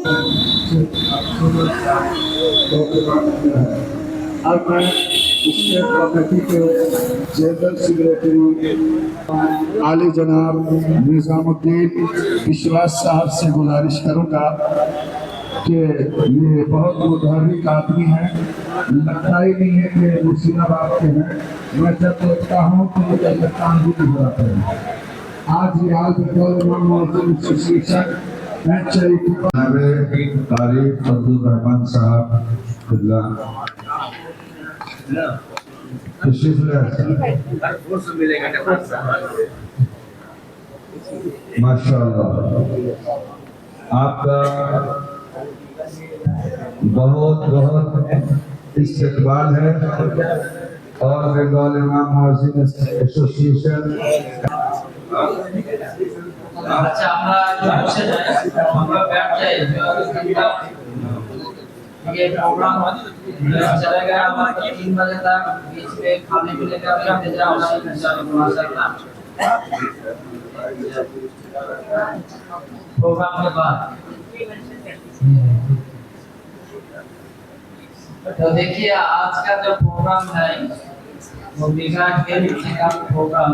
अब मैं state committee के जनरल सेक्रेटरी आली जनाब निजामुद्दीन विश्वास साहब से गुजारिश करूंगा कि ये बहुत मुतहर्रिक आदमी है, लगता ही नहीं है कि मुर्शिदाबाद के हैं। मैं जब देखता हूँ तो मुझे लगता ही नहीं होता है। आज ये हाल एसोसिएशन तारीफ अब्दुल रहमान साहब माशाअल्लाह, आपका बहुत बहुत इस्तकबाल है और बंगाल इमाम मुअज्जिन एसोसिएशन। अच्छा, আমরা বসে যাই, আমরা बैठ जाए। ये प्रोग्राम चलेगा हमारा 3 बजे तक। बीच में खाने पीने का भी इंतजाम है इंशाअल्लाह माशाअल्लाह। प्रोग्राम के बाद तो देखिए आज का जो प्रोग्राम है वो बिगड़ा खेल का प्रोग्राम।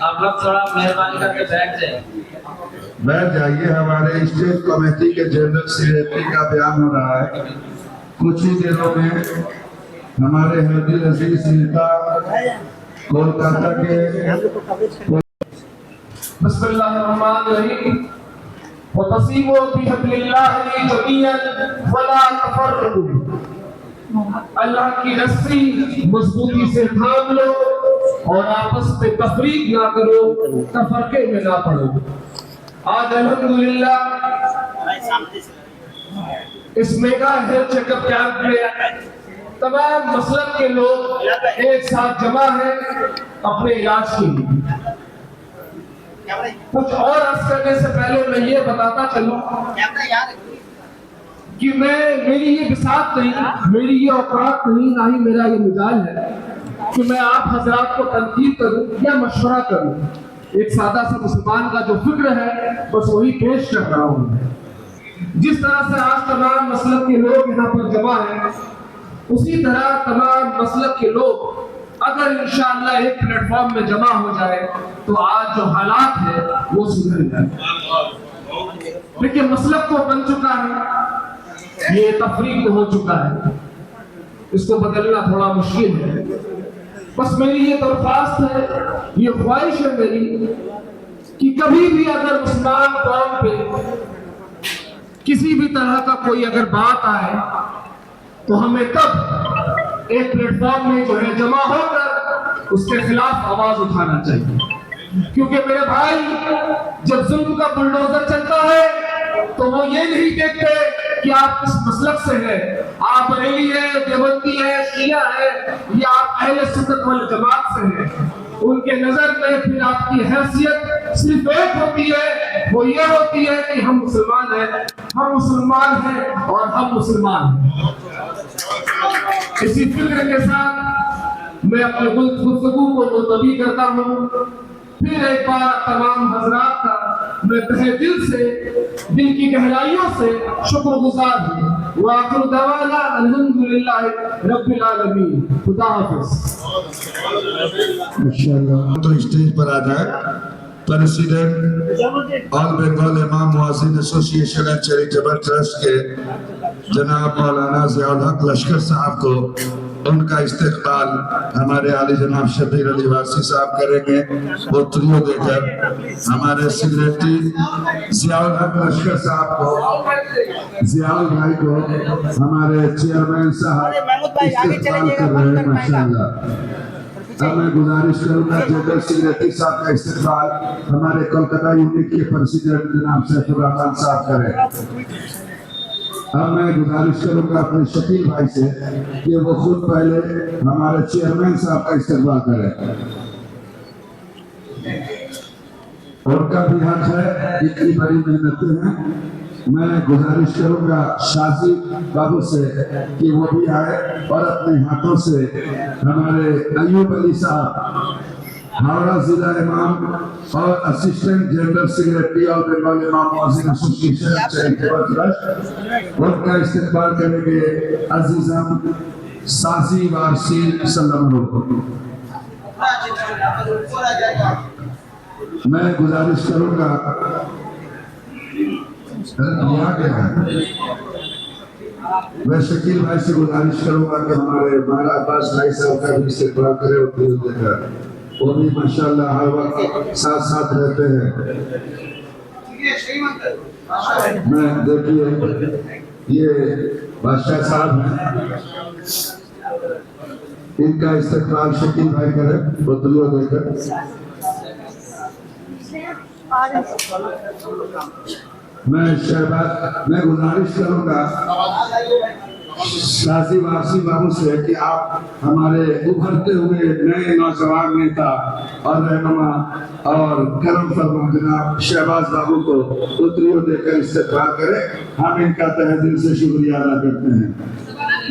आप लोग थोड़ा मेहरबानी करके बैठ जाइए। हमारे स्टेट कमेटी के जनरल सेक्रेटरी का बयान हो रहा है। कुछ ही दिनों में हमारे हरदी अजीज नेता कोलकाता के बिस्मिल्लाहिर्रहमानिर्रहीम वतसीमु बिहब्लिल्लाहि जमीअन वला तफर्रकू। अल्लाह की रस्सी मजबूती से थाम लो और आपस में तफरीक ना करो, तफरके में ना पड़ो। आज अल्हम्दुलिल्लाह इस मेगा हेल्थ चेकअप कैंप में तमाम मसलक के लोग एक साथ जमा हैं अपने इलाज के लिए। कुछ और अर्ज करने से पहले मैं ये बताता चलूं कि मेरी ये बिसात नहीं, मेरी ये औकात नहीं, ना ही मेरा ये मिजाज है कि मैं आप हजरात को तनकीद करूं या मशवरा करूं। एक सादा सा मुसलमान का जो फिक्र है बस वही पेश कर रहा हूं। जिस तरह से आज तमाम मसलक के लोग यहाँ पर जमा हैं, उसी तरह तमाम मसलक के लोग अगर इंशाअल्लाह एक प्लेटफॉर्म में जमा हो जाए तो आज जो हालात है वो सुधर जाए। लेकिन मसलक तो बन चुका है, ये तफरीक हो चुका है, इसको बदलना थोड़ा मुश्किल है। बस मेरी ये दरख्वास्त है, ये ख्वाहिश है मेरी कि कभी भी अगर मुसलमान कौम पे किसी भी तरह का कोई अगर बात आए तो हमें तब एक प्लेटफॉर्म में जो है जमा होकर उसके खिलाफ आवाज उठाना चाहिए। क्योंकि मेरे भाई जब जुल्म का बुलडोजर चलता है तो वो ये नहीं देखते कि आप किस मसलक से हैं, आप बरेली है, देवबंदी है, शिया है या आप अहले सुन्नत वल जमात से हैं। उनके नजर में फिर आपकी हैसियत सिर्फ एक होती है, वो ये होती है कि हम मुसलमान हैं, हम मुसलमान हैं और हम मुसलमान हैं। इसी फिक्र के साथ मैं अपने गुफ्तगू को मुलतवी करता हूँ। फिर एक बार तमाम हजरात का मैं तहे दिल से, दिल की गहराइयों से शुक्रगुजार हूँ। वाखिर दवाना अल्हम्दुलिल्लाह रब्बिल आलमीन। खुदा हाफिज़। माशाअल्लाह। तो स्टेज पर आ जाए प्रेसिडेंट ऑल बंगाल इमाम मुअज्जिन एसोसिएशन एंड चैरिटेबल ट्रस्ट के जनाब मौलाना ज़ियाउल हक लश्कर साहब को उनका इस्तकबाल हमारे आली जनाब शबीर अली वासी साहब करेंगे। वो त्रियो देकर हमारे सेक्रेटरी ज़ियाउल हक लश्कर साहब को, ज़ियाउल भाई को हमारे चेयरमैन साहब इस्तकबाल कर रहे हैं। माशाअल्लाह। अब मैं गुजारिश करूंगा जनरल सेक्रेटरी साहब का इस्तकबाल हमारे कोलकाता यूनिट के प्रेसिडेंट जनाब सैफुर रहमान साहब करें। अब मैं गुजारिश करूंगा अपने शकील भाई से कि वो खुद पहले हमारे चेयरमैन साहब का इस्तकबाल करें। उनका भी हक है, इतनी बड़ी मेहनतें हैं। मैं गुजारिश करूंगा शाजी बाबू से कि वो भी आए और अपने हाथों से हमारे अयूब अली साहब हावड़ा जिला इमाम और assistant general secretary of Bengal इमाम मुअज्जिन एसोसिएशन चैरिटेबल ट्रस्ट, उनका इस्तेमाल करेंगे अजीजम साजी वारसी सल्लल्लाहु। मैं गुजारिश करूंगा मैं शकील भाई से गुजारिश करूंगा कि हमारे महाराज अब्बास भाई साहब का भी इस्तेमाल करें और देकर वो भी माशाल्लाह हर वक्त साथ साथ रहते हैं। मैं देखिए ये बादशाह साहब हैं, इनका इस्तेमाल शकील भाई करें बदलियों देकर। मैं गुजारिश करूंगा शाजी वारसी बाबू से कि आप हमारे उभरते हुए नए नौजवान नेता और रहनुमा और करम फरमा जनाब शहबाज बाबू को उतरियों देकर इस्तेमाल करें। हम इनका तहे दिल से शुक्रिया अदा करते हैं।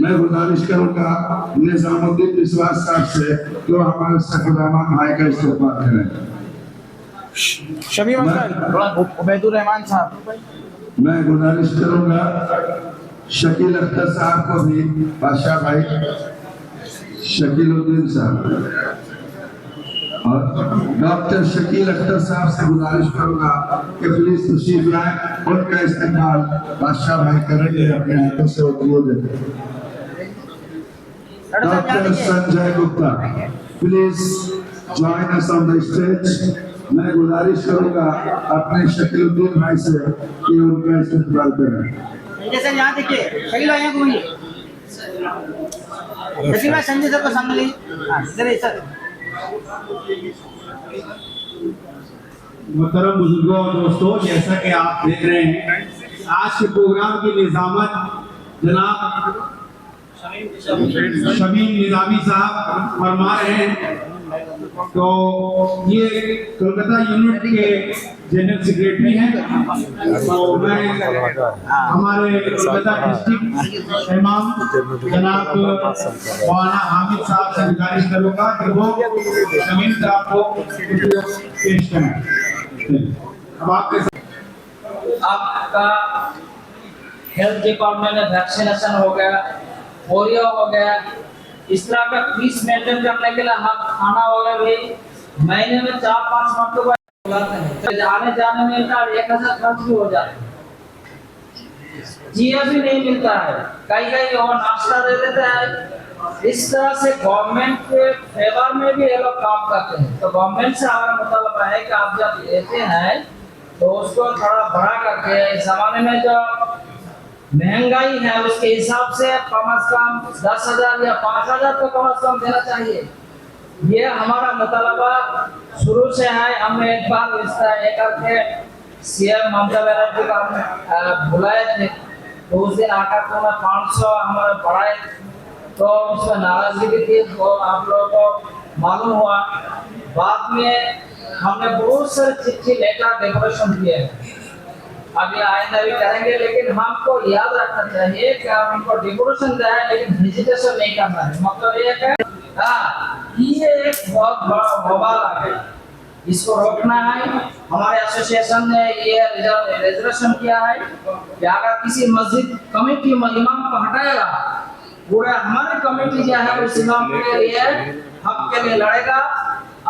मैं गुजारिश करूंगा निजामुद्दीन विश्वास साहब से कि वो हमारे सफर रहमान भाई का इस्तेमाल करें। शमीम उबैदुर रहमान साहब। मैं गुजारिश करूंगा शकील अख्तर साहब को भी, बादशाह भाई शकीलुद्दीन साहब और डॉक्टर शकील अख्तर साहब से गुजारिश करूंगा कि प्लीज तशरीफ लाएं। उनका इस्तेमाल बादशाह भाई करेंगे अपने हाथों से उतरियों देंगे। Doctor Sanjay Gupta please join us on the stage. मैं गुजारिश करूंगा अपने शकीलुद्दीन भाई से कि उनका इस्तेमाल करें। सर यहाँ देखिए, शकील भाई यहाँ घूमिए। शकील भाई संजय सर को सामने लीजिए। सर मोहतरम बुजुर्गों और दोस्तों, जैसा कि आप देख रहे हैं आज के प्रोग्राम की निजामत जनाब शमीम निजामी साहब फरमा रहे हैं। तो ये कोलकाता यूनिट के जनरल सेक्रेटरी हैं। तो मैं हमारे कोलकाता डिस्ट्रिक्ट इमाम जनाब मौलाना हामिद साहब से गुजारिश करूंगा कि वो शमीम साहब को पेश करें। अब आपका हेल्थ डिपार्टमेंट में वैक्सीनेशन हो गया, पोलियो हो गया, इस तरह का फीस मेंटेन करने के लिए हम खाना वगैरह भी महीने में 4-5 मरतबा बुलाते हैं। आने जाने में इनका 1000 खर्च भी हो जाता है, जिया भी नहीं मिलता है, कहीं कहीं और नाश्ता दे देते हैं। इस तरह से गवर्नमेंट के फेवर में भी ये लोग काम करते हैं। तो गवर्नमेंट से हमारा मुतालबा है कि आप जब लेते हैं तो उसको थोड़ा बढ़ा करके, इस जमाने में जो महंगाई है उसके हिसाब से कम से कम 10,000 या 5,000 तो कम से कम देना चाहिए। ये हमारा मुतालबा शुरू से है। हमने एक बार इस तरह करके सीएम ममता बनर्जी को हम बुलाए थे, तो उस दिन आकर तो 500 हमारे बढ़ाए, तो उसमें नाराजगी भी थी, तो आप लोगों को मालूम हुआ। बाद में हमने बहुत सारे चिट्ठी लेकर डेकोरेशन किए। अभी आइंदा भी करेंगे, लेकिन हमको याद रखना चाहिए कि हम उनको डेकोरेशन दिया है लेकिन विजिटेशन नहीं करना है। मतलब ये है ये एक बहुत बड़ा बवाल आ गया, इसको रोकना है। हमारे एसोसिएशन ने ये रिजर्वेशन किया है कि अगर किसी मस्जिद कमेटी इमाम को हटाएगा, पूरा हमारी कमेटी जो है उस इमाम के लिए हक के लिए लड़ेगा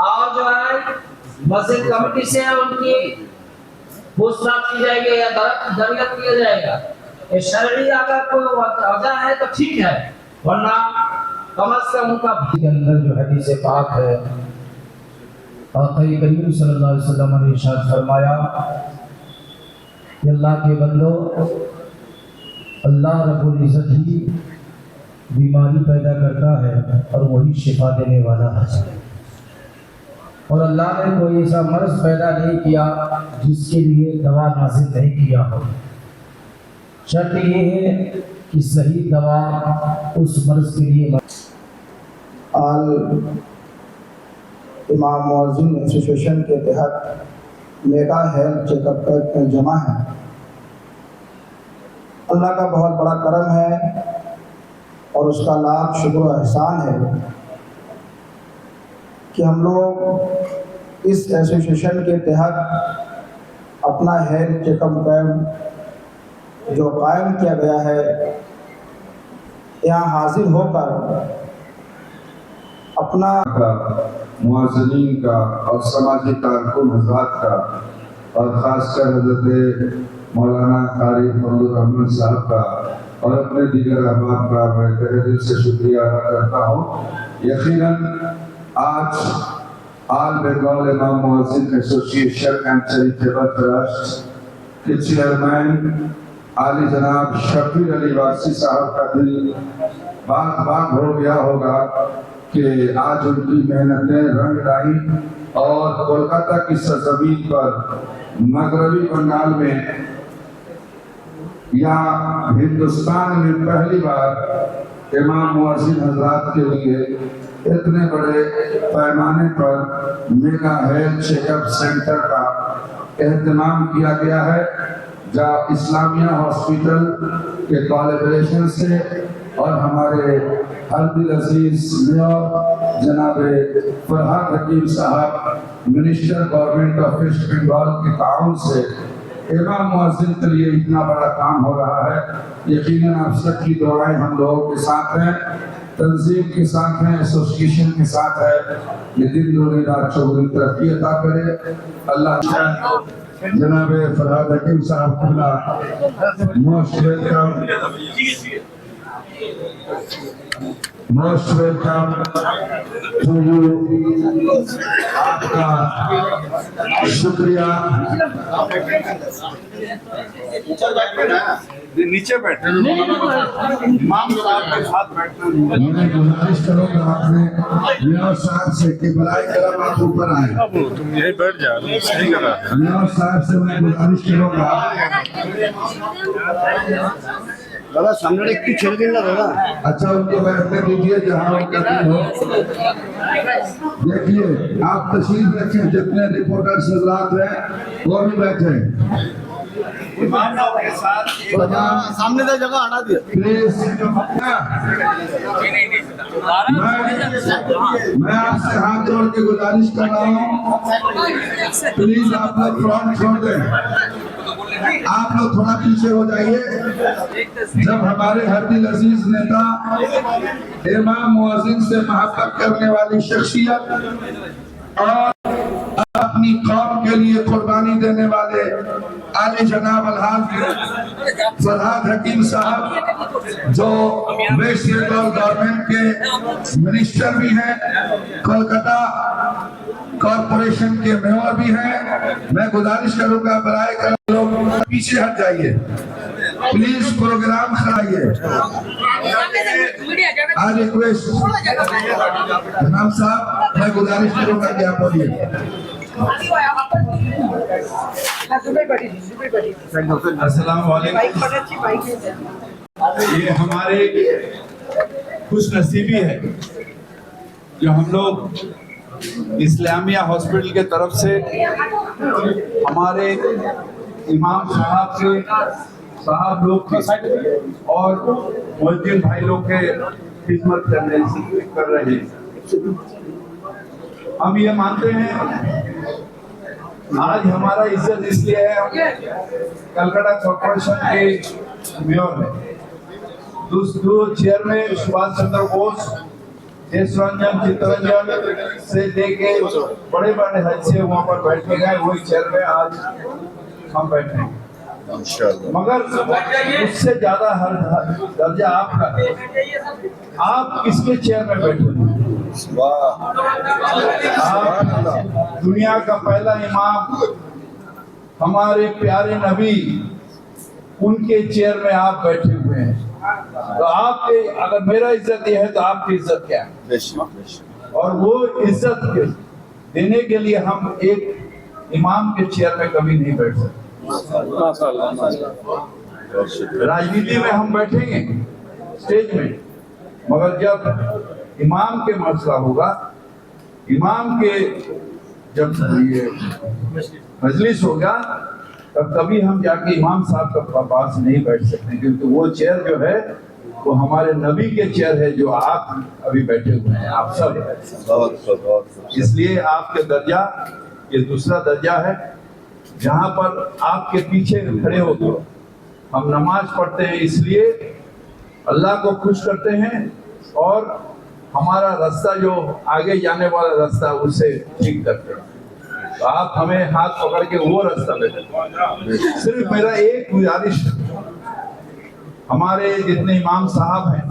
और जो है मस्जिद कमेटी से उनकी पूछताछ की जाएगी या दरगत किया जाएगा। ये शरई अगर कोई वजह है तो ठीक है, वरना कम से कम उनका के अंदर जो हदीस पाक है, आक़ा करीम सल्लल्लाहु अलैहि वसल्लम ने इरशाद फरमाया कि अल्लाह के बंदो, अल्लाह रब्बुल इज़्ज़त ही बीमारी पैदा करता है और वही शिफा देने वाला है। और अल्लाह ने कोई ऐसा मर्ज पैदा नहीं किया जिसके लिए दवा नाज़िल नहीं किया हो। शर्त ये है कि सही दवा उस मर्ज के लिए। आल इमाम मुअज्जिन एसोसिएशन के तहत मेगा हेल्थ चेकअप का जमा है। अल्लाह का बहुत बड़ा करम है और उसका लाख शुक्र एहसान है कि हम लोग इस एसोसिएशन के तहत अपना हेल्थ चेकअप कैंप जो कायम किया गया है, यहाँ हाजिर होकर अपना मुआज़िनीन का और समाजी कारकुन हज़रात का और ख़ासकर हज़रत मौलाना कारी फजलुर रहमान साहब का और अपने दीगर अहबाब का मैं तहे दिल से शुक्रिया अदा करता हूँ। यकीनन आज आल बंगाल इमाम मुअज्जिन एसोसिएशन एंड चैरिटेबल ट्रस्ट के चेयरमैन आली जनाब शफीर अली वासी साहब का दिल बाग हो गया होगा कि आज उनकी मेहनतें रंग लाई और कोलकाता की सरजमीन पर मगरबी बंगाल में या हिंदुस्तान में पहली बार इमाम मुअज्जिन हजरात के लिए इतने बड़े पैमाने पर मेगा हेल्थ चेकअप सेंटर का एहतमाम किया गया है, जहाँ इस्लामिया हॉस्पिटल के कोलैबोरेशन से और हमारे हल्दी अजीज मेयर जनाब फरहाद हकीम साहब minister government of west Bengal के ताउन से इमाम मुअज्जिन के लिए इतना बड़ा काम हो रहा है। यकीनन आप सबकी दुआएं हम लोगों के साथ हैं, तंजीम के साथ हैं, एसोसिएशन के साथ है। ये दिन दोनी रात चौगुनी तरक्की अता करे अल्लाह। जनाब फरहाद हकीम साहब को मोस्ट वेलकम टू यू। आपका शुक्रिया। नीचे बैठे इमाम साहब के साथ बैठना। मैं गुजारिश करूंगा आपने मेयर साहब से कि बराए करम आप ऊपर आए। तुम यही बैठ जा, सही करा। मेयर साहब से मैं गुजारिश करूंगा दादा सामने एक छेड़ दिन ना दादा। अच्छा उनको बैठने दीजिए जहाँ उनका दिन हो। देखिए आप तशरीफ रखें, जितने रिपोर्टर्स हजरात हैं वो भी बैठे। इमाम साहब के साथ सामने से जगह हटा दिया प्लीज। मैं आपसे हाथ जोड़ के गुजारिश कर रहा हूँ, प्लीज आप लोग फ्रंट छोड़ दें, आप लोग थोड़ा पीछे हो जाइए। जब हमारे हरदिल अजीज नेता इमाम मुअज्जिन से मोहब्बत करने वाली शख्सियत और अपनी कौम के लिए कुर्बानी देने वाले आले जनाब अलहाज फरहाद हकीम साहब जो वेस्ट बंगाल गवर्नमेंट के मिनिस्टर भी हैं, कोलकाता कॉरपोरेशन के मेयर भी हैं, मैं गुजारिश करूंगा बराए कर लोग पीछे हट जाइए, प्लीज प्रोग्राम कराइए। आज रिक्वेस्ट जनाब साहब, मैं गुजारिश करूंगा कि आप बोलिए। अस्सलाम वालेकुम। ये हमारे खुश नसीबी है जो हम लोग इस्लामिया हॉस्पिटल के तरफ से हमारे इमाम साहब लोग के और मुअज्जिन भाई लोग के खिदमत कर रहे हैं। हम ये मानते हैं आज हमारा इज्जत इसलिए है कलकत्ता कॉर्पोरेशन के मेयर है, दूसरे चेयरमैन सुभाष चंद्र बोस, देश रंजन, चित्तरंजन से लेके बड़े बड़े हद से वहाँ पर बैठ के गए, वही चेयरमैन आज हम बैठे हैं। मगर उससे ज्यादा हर दर्जा आपका, आप किसके चेयर में बैठे? आप दुनिया का पहला इमाम, हमारे प्यारे नबी, उनके चेयर में आप बैठे हुए हैं। तो आपके अगर मेरा इज्जत ये है तो आपकी इज्जत क्या है? और वो इज्जत देने के लिए हम एक इमाम के चेयर में कभी नहीं बैठ सकते। राजनीति में हम बैठेंगे स्टेज में, मगर जब इमाम के मसला होगा, इमाम के जब ये मजलिस होगा, तब तभी हम जाके इमाम साहब के पास नहीं बैठ सकते, क्योंकि वो चेयर जो है वो हमारे नबी के चेयर है जो आप अभी बैठे हुए हैं, आप सब। इसलिए आपके दर्जा ये दूसरा दर्जा है, जहाँ पर आपके पीछे खड़े होकर हम नमाज पढ़ते हैं, इसलिए अल्लाह को खुश करते हैं और हमारा रास्ता जो आगे जाने वाला रास्ता उसे ठीक करते हैं। तो आप हमें हाथ पकड़ के वो रास्ता पे। सिर्फ मेरा एक गुजारिश, हमारे जितने इमाम साहब हैं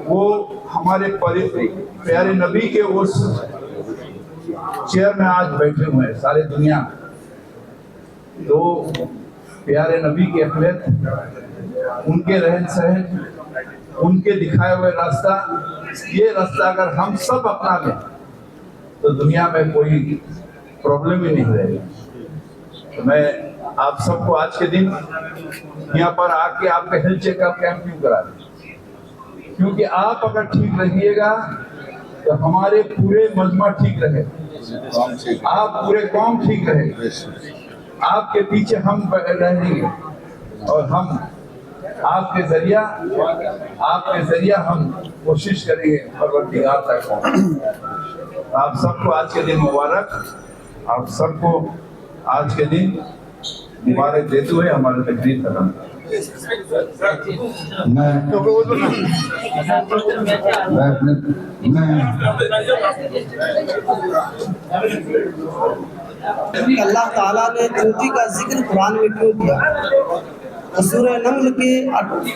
वो हमारे प्यारे नबी के उस चेयर में आज बैठे हुए हैं सारे दुनिया में। तो प्यारे नबी की अहमियत, उनके रहन सहन, उनके दिखाए हुए रास्ता, ये रास्ता अगर हम सब अपना लें तो दुनिया में कोई प्रॉब्लम ही नहीं रहेगी। तो मैं आप सबको आज के दिन यहाँ पर आके आपका हेल्थ चेकअप कैंप क्यों करा दें, क्योंकि आप अगर ठीक रहिएगा तो हमारे पूरे मजमा ठीक रहे, आप पूरे कौम ठीक रहे, आपके पीछे हम रहेंगे और हम आपके जरिया हम कोशिश करेंगे परवरदिगार तक पहुंचे। आप सबको आज के दिन मुबारक, आप सबको आज के दिन मुबारक देते हुए हमारे तकरीर खत्म। अल्लाह ताला ने चोटी का जिक्र कुरान में क्यों किया? सूरह नम्ल की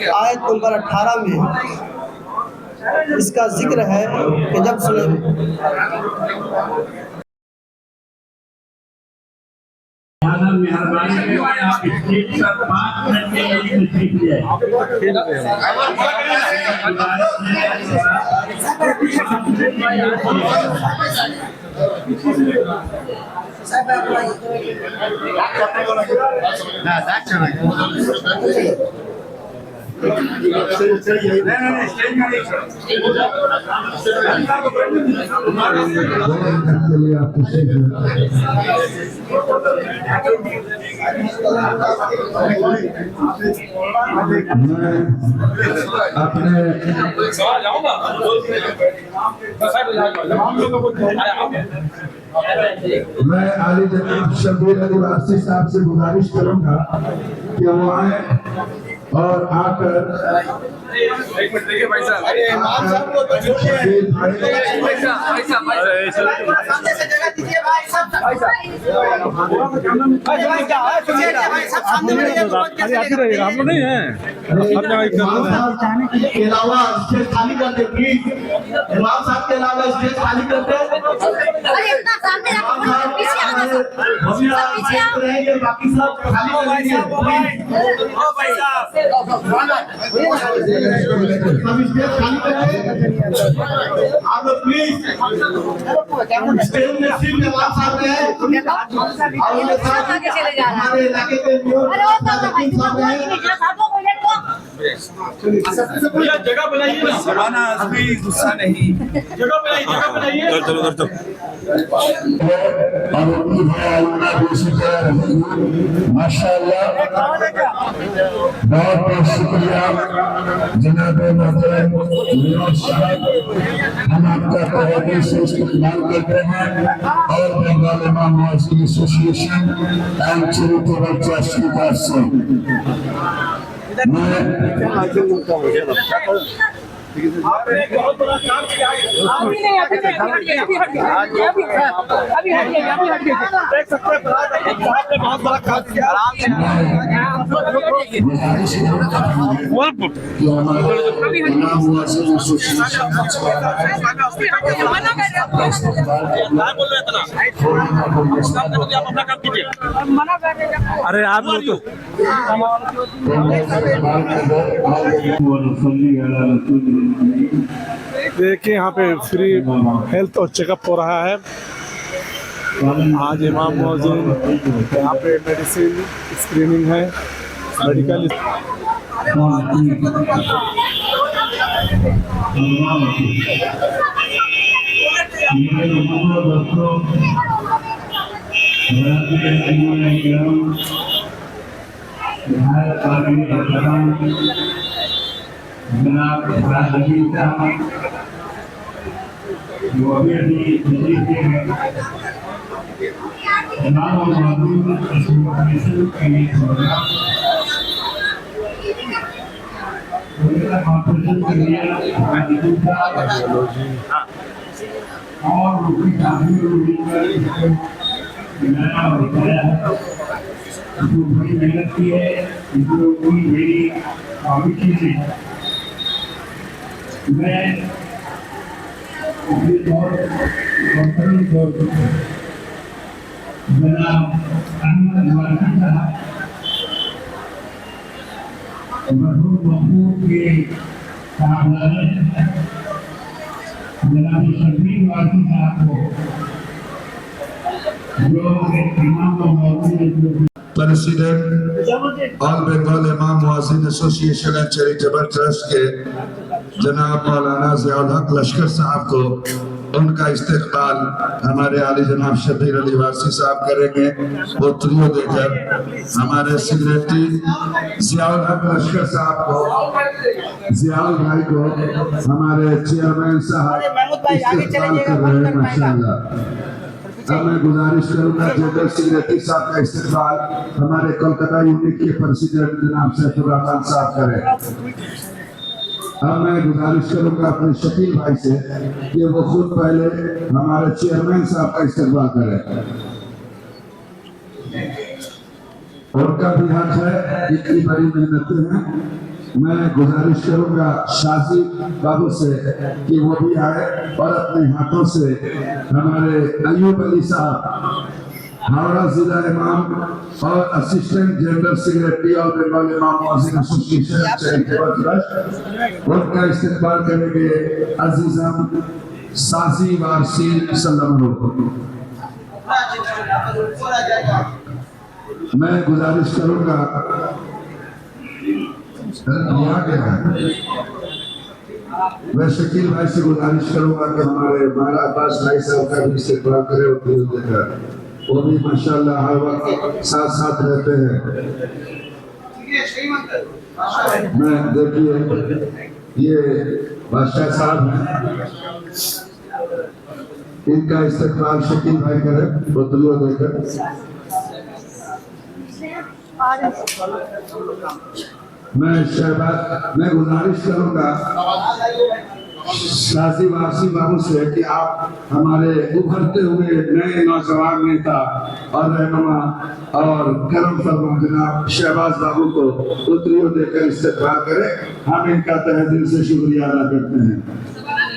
आयत नंबर 18 में इसका जिक्र है कि जब मेहरबानी आप स्टेज पर 5 मिनट के लिए तशरीफ ले मैं आली जनाब शबीर अली वारसी साहब से गुजारिश करूंगा कि वो आए और आकर एक मिनट देखिए भाई साहब, अरे इमाम साहब को तो छोड़िए भाई साहब सामने से जगह दीजिए भाई साहब, भाई साहब सामने में अरे आप ही रहिएगा, हम लोग नहीं हैं चाहने के अलावा स्टेज खाली कर दे प्लीज, इमाम साहब के अलावा स्टेज खाली कर दे। अरे इतना सामने रखो, पीछे आ जाओ, पीछे रहेंगे, बाकी सब खाली कर दीजिए। ओ भाई साहब हम स्टेज खाली करें, आप लोग प्लीज स्टेज में सिर्फ इमाम साहब हैं और उनके साथ हमारे इलाके के जगह बनाइए ना, सुभाना अभी गुस्सा नहीं, जगह बनाइए माशाअल्लाह, बहुत बहुत शुक्रिया जनाब मोहतरम मियां साहब, हम आपका तहे दिल से इस्तेमाल करते हैं और बंगाल इमाम मुअज्जिन एसोसिएशन एंड चैरिटेबल ट्रस्ट की तरफ से आपने बहुत बड़ा काम किया है। अभी नहीं अभी देख सकते हैं आपने बहुत बड़ा काम किया। अरे आप लोग देखिए यहाँ पे फ्री हेल्थ और चेकअप हो रहा है। आज इमाम मुअज्जिन यहाँ पे मेडिसिन स्क्रीनिंग है, मेडिकल जनाब राजवीर साहब जो अभी दिल्ली के हैं इमाम और मौजूद एसोसिएशन के प्रोग्राम कॉर्पोरेशन के लिए राजवीर साहब और उनकी काफी नया बताया है जो बड़ी मेहनत की है जो मेरी काबिल है मैं अपने तौर कॉन्फ्रेंस को जनाब अहमद वारसी साहब मरहूम महबूब के साहबजादे जनाब शबीर वारसी साहब को जो इमाम और मौजूद प्रेसिडेंट ऑल बंगाल इमाम मुअज्जिन एसोसिएशन एंड चैरिटेबल ट्रस्ट के जनाब मौलाना ज़ियाउल हक लश्कर साहब को उनका इस्तकबाल हमारे आली जनाब शबीर अली वारसी साहब करेंगे। वो त्रियो देकर हमारे सेक्रेटरी ज़ियाउल हक लश्कर साहब को, ज़ियाउल भाई को हमारे चेयरमैन साहब इस्तकबाल कर रहे हैं। माशाअल्लाह। अब मैं गुजारिश करूंगा जनरल सेक्रेटरी साहब का इस्तकबाल हमारे कोलकाता यूनिट के प्रेसिडेंट जनाब सैफुर रहमान साहब करें। अब मैं गुजारिश करूंगा अपने शकील भाई से कि वो खुद पहले हमारे चेयरमैन साहब का इस्तकबाल करें। उनका भी हक है, इतनी बड़ी मेहनतें हैं। मैं गुजारिश करूंगा शाजी बाबू से कि वो भी आए और अपने हाथों से हमारे अयूब अली साहब हावड़ा जिला इमाम और असिस्टेंट जनरल सेक्रेटरी और बंगाल इमाम मुअज्जिन एसोसिएशन चैरिटेबल ट्रस्ट उनका इस्तकबाल करेंगे। अजीजम साजी वारसी सल्लल्लाहु। मैं गुजारिश करूंगा मैं शकील भाई से गुजारिश करूंगा कि हमारे महाराज अब्बास भाई साहब का भी इस्तकबाल करे और वो भी माशाल्लाह हर वक्त साथ साथ रहते हैं। मैं देखिए ये बादशाह साहब हैं, इनका इस्तकबाल शकील भाई करे बोतलों देकर। मैं गुजारिश करूंगा शाजी वारसी बाबू से कि आप हमारे उभरते हुए नए नौजवान नेता और रहनुमा और करम फरमा जनाब शहबाज बाबू को उतरियों देकर इस्तकबाल करें। हम इनका तहे दिल से शुक्रिया अदा करते हैं।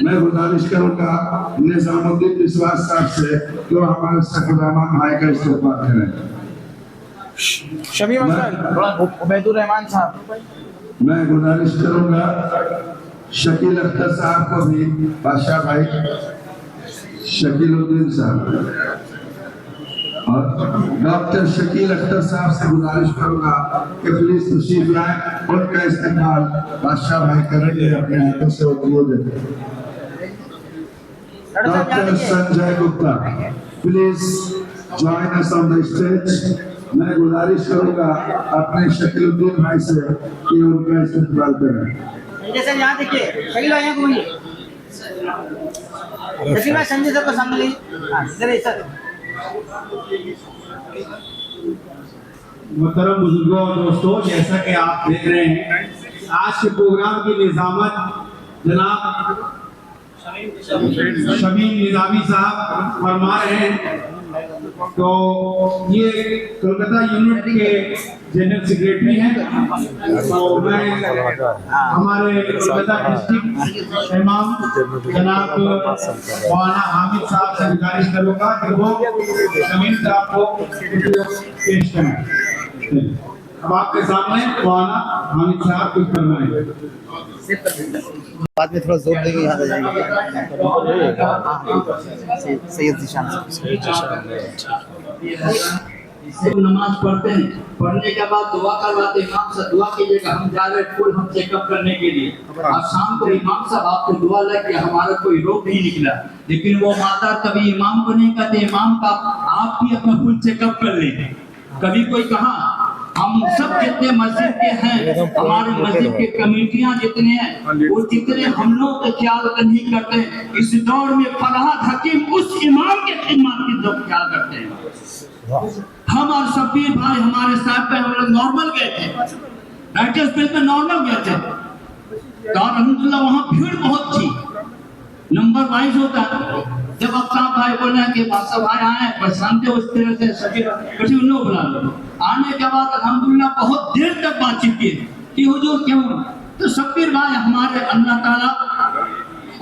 मैं गुजारिश करूंगा निजामुद्दीन विश्वास साहब से कि वो हमारे सैफुर रहमान भाई का इस्तकबाल करें। उबैदुर रहमान साहब। मैं गुजारिश करूंगा शकील अख्तर साहब को भी, बादशाह भाई शकीलुद्दीन साहब और डॉक्टर शकील अख्तर साहब से गुजारिश करूंगा कि प्लीज तशरीफ लाएं। उनका इस्तेमाल बादशाह भाई करेंगे अपने हाथों से उतरियों देते। Doctor Sanjay Gupta please join us on the stage. मैं गुजारिश करूंगा अपने शकीलुद्दीन भाई से कि उनका इस्तेमाल करें। जैसे यहाँ देखिए शकील भाई यहाँ घूमिए, शकील भाई संजय सर को सामने लीजिए। सर मोहतरम बुजुर्गों और दोस्तों, जैसा कि आप देख रहे हैं आज के प्रोग्राम की निजामत जनाब शमीम निजामी साहब फरमा रहे हैं। तो ये कोलकाता यूनिट के जनरल सेक्रेटरी हैं। तो मैं हमारे कोलकाता डिस्ट्रिक्ट इमाम जनाब मौलाना हामिद साहब से गुजारिश करूंगा कि वो शमीम साहब को पेश करें। अब आपके सामने मौलाना हामिद साहब कुछ फरमाएंगे। बाद में थोड़ा जोर देंगे, यहाँ आ जाएंगे। सैयद जीशान नमाज पढ़ते हैं, पढ़ने के बाद दुआ करवाते इमाम से दुआ कीजिएगा। हम जा रहे फुल हम चेकअप करने के लिए और शाम को इमाम साहब आपको दुआ लग के हमारा कोई रोग नहीं निकला, लेकिन वो माता कभी इमाम को नहीं कहते इमाम का आप भी अपना फुल चेकअप कर लेते। कभी कोई कहा हम सब जितने मस्जिद के हैं, हमारे मस्जिद के कमेटियां जितने हैं, वो जितने हम लोग का ख्याल नहीं करते हैं। इस दौर में फरहाद हकीम उस इमाम के खिदमत की जो ख्याल करते हैं। हम और शब्बीर भाई हमारे साथ पे हम लोग नॉर्मल गए थे, राइटर स्पेस में नॉर्मल गए थे, तो अल्हम्दुलिल्लाह वहाँ भीड़ बहुत थी, नंबर वाइज होता। जब अफ्ताब भाई बोले कि बादशाह भाई आए परेशान थे उस तरह से सभी कभी उन्हें बुला लो। आने के बाद अल्हम्दुलिल्लाह बहुत देर तक बातचीत की कि हुजूर क्यों, तो शब्बीर भाई हमारे अल्लाह ताला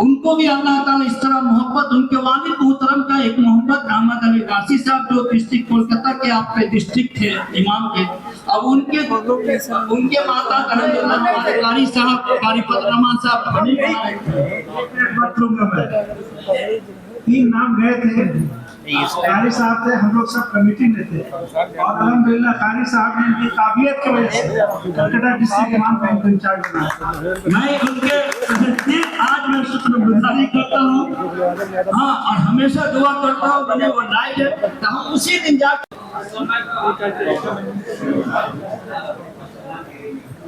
उनको भी अल्लाह ताला इस तरह मोहब्बत, उनके वालिद मोहतरम का एक मोहब्बत अहमद अली गासी साहब जो डिस्ट्रिक्ट कोलकाता के आपके डिस्ट्रिक्ट थे इमाम के, अब उनके माता कारी साहब कारी फतरहमान साहब 3 नाम गए थे, कारी साहब थे, हम लोग सब कमेटी में थे और अल्हम्दुलिल्लाह कारी साहब ने इनकी काबिलियत की वजह से कलकत्ता डिस्ट्रिक्ट इमाम का इनको इंचार्ज बनाया। मैं उनके आज मैं शुक्रगुजारी करता हूँ, हाँ, और हमेशा दुआ करता हूँ मैंने वो लाइक है तो हम उसी दिन जाकर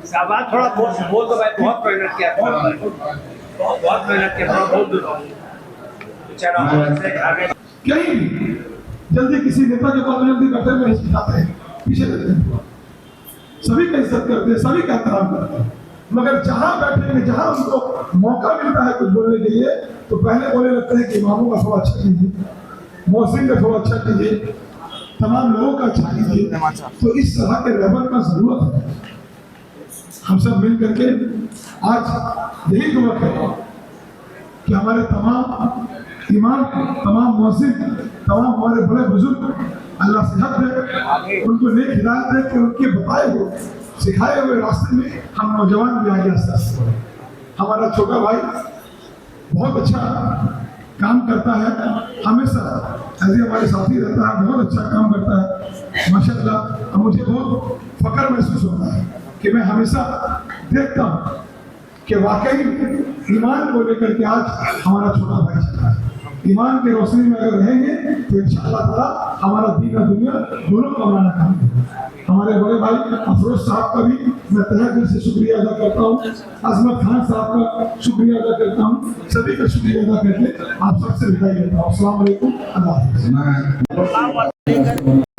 शाबाश, थोड़ा बोल दो भाई, बहुत मेहनत किया, बहुत मेहनत किया, थोड़ा बोल दो आगे। कहीं भी जल्दी किसी नेता के पास जल्दी करते हुए नहीं सिखाते हैं, पीछे रहते हैं। सभी का इज्जत करते हैं, सभी का एहतराम करते हैं, मगर जहाँ बैठेंगे, जहाँ उनको मौका मिलता है कुछ बोलने के लिए, तो पहले बोलने लगते हैं कि इमामों का थोड़ा अच्छा कीजिए, मौसिन का थोड़ा अच्छा कीजिए, तमाम लोगों का अच्छा कीजिए। तो इस तरह के लेवल का जरूरत है। हम सब मिल करके आज यही दुआ करें कि हमारे तमाम इमाम, तमाम मौसिन, तमाम हमारे बड़े बुजुर्ग अल्लाह सेहत दे, उनको नेक हिदायत दे कि उनके बताए हुए सिखाए हुए रास्ते में हम नौजवान भी आगे आस्ते बढ़े। हमारा छोटा भाई बहुत अच्छा काम करता है, हमेशा ऐसे हमारे साथी रहता है, बहुत अच्छा काम करता है माशाल्लाह। मुझे बहुत फख्र महसूस होता है कि मैं हमेशा देखता हूँ कि वाकई ईमान को लेकर के आज हमारा छोटा भाई चल रहा है। ईमान की रोशनी में अगर रहेंगे तो इंशाअल्लाह ताला हमारा दीन और दुनिया दोनों का हमारा काम है। हमारे बड़े भाई अफरोज साहब का भी मैं तहे दिल से शुक्रिया अदा करता हूँ, अजमत खान साहब का शुक्रिया अदा करता हूँ, सभी का शुक्रिया अदा करके आप सबसे विदाई लेता हूँ। अस्सलाम वालेकुम, अल्लाह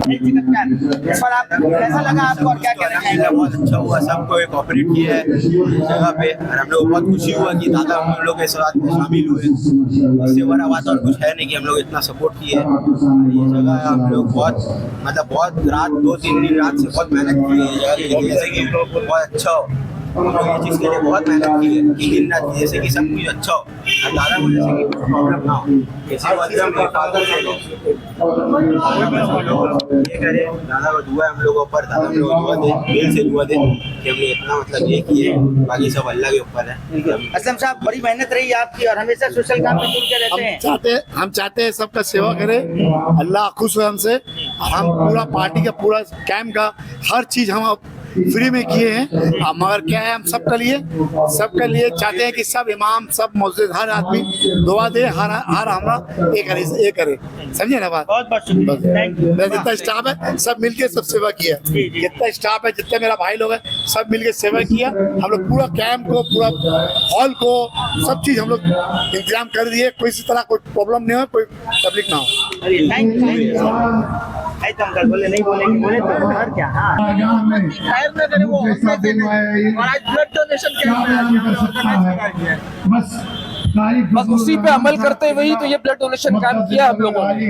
इस पर आप कैसा लगा आपको और क्या कहना चाहेंगे? बहुत अच्छा हुआ, सबको कोऑपरेट किया है इस जगह पे, और हम लोग बहुत खुशी हुआ कि दादा हम लोग के साथ में शामिल हुए। इससे बड़ा बात और कुछ है नहीं कि हम लोग इतना सपोर्ट किए। ये जगह हम लोग बहुत रात 2-3 दिन रात से बहुत मेहनत की है ये जगह के लिए, जैसे कि बहुत अच्छा हो। हम लोग ये चीज़ के लिए बहुत मेहनत की है कि दिन रात जैसे कि सब कुछ अच्छा हो और दादा को जैसे कि प्रॉब्लम ना हो, जैसे एकदम हिफाजत से ये करें। दादा को दुआ हम लोगों पर, दादा हम लोग दुआ दे, दिल से दुआ दे कि हमने इतना ये किए, बाकी सब अल्लाह के ऊपर है। असलम साहब, बड़ी मेहनत रही आपकी और हमेशा सोशल काम में जुड़ के रहते हैं। हम चाहते हैं सबका सेवा करें, अल्लाह खुश हो हमसे। हम पूरा पार्टी का पूरा कैंप का हर चीज़ हम फ्री में किए हैं, मगर क्या है हम सबके लिए चाहते हैं कि सब इमाम, सब मस्जिद, हर आदमी दुआ दे, हर हमरा ये करे, समझे ना बात। मैं जितना स्टाफ है सब मिलके सब सेवा किया, जितना स्टाफ है, जितने मेरा भाई लोग है, सब मिलके सेवा किया। हम लोग पूरा कैंप को, पूरा हॉल को, सब चीज़ हम लोग इंतजाम कर दिए, कोई इसी तरह कोई प्रॉब्लम नहीं हो, कोई तकलीफ ना हो। बोले नहीं बोलेंगे, बोले तो घर क्या। हाँ, बस उसी पे अमल करते हुए ही तो ये ब्लड डोनेशन कैंप किया हम लोगों ने।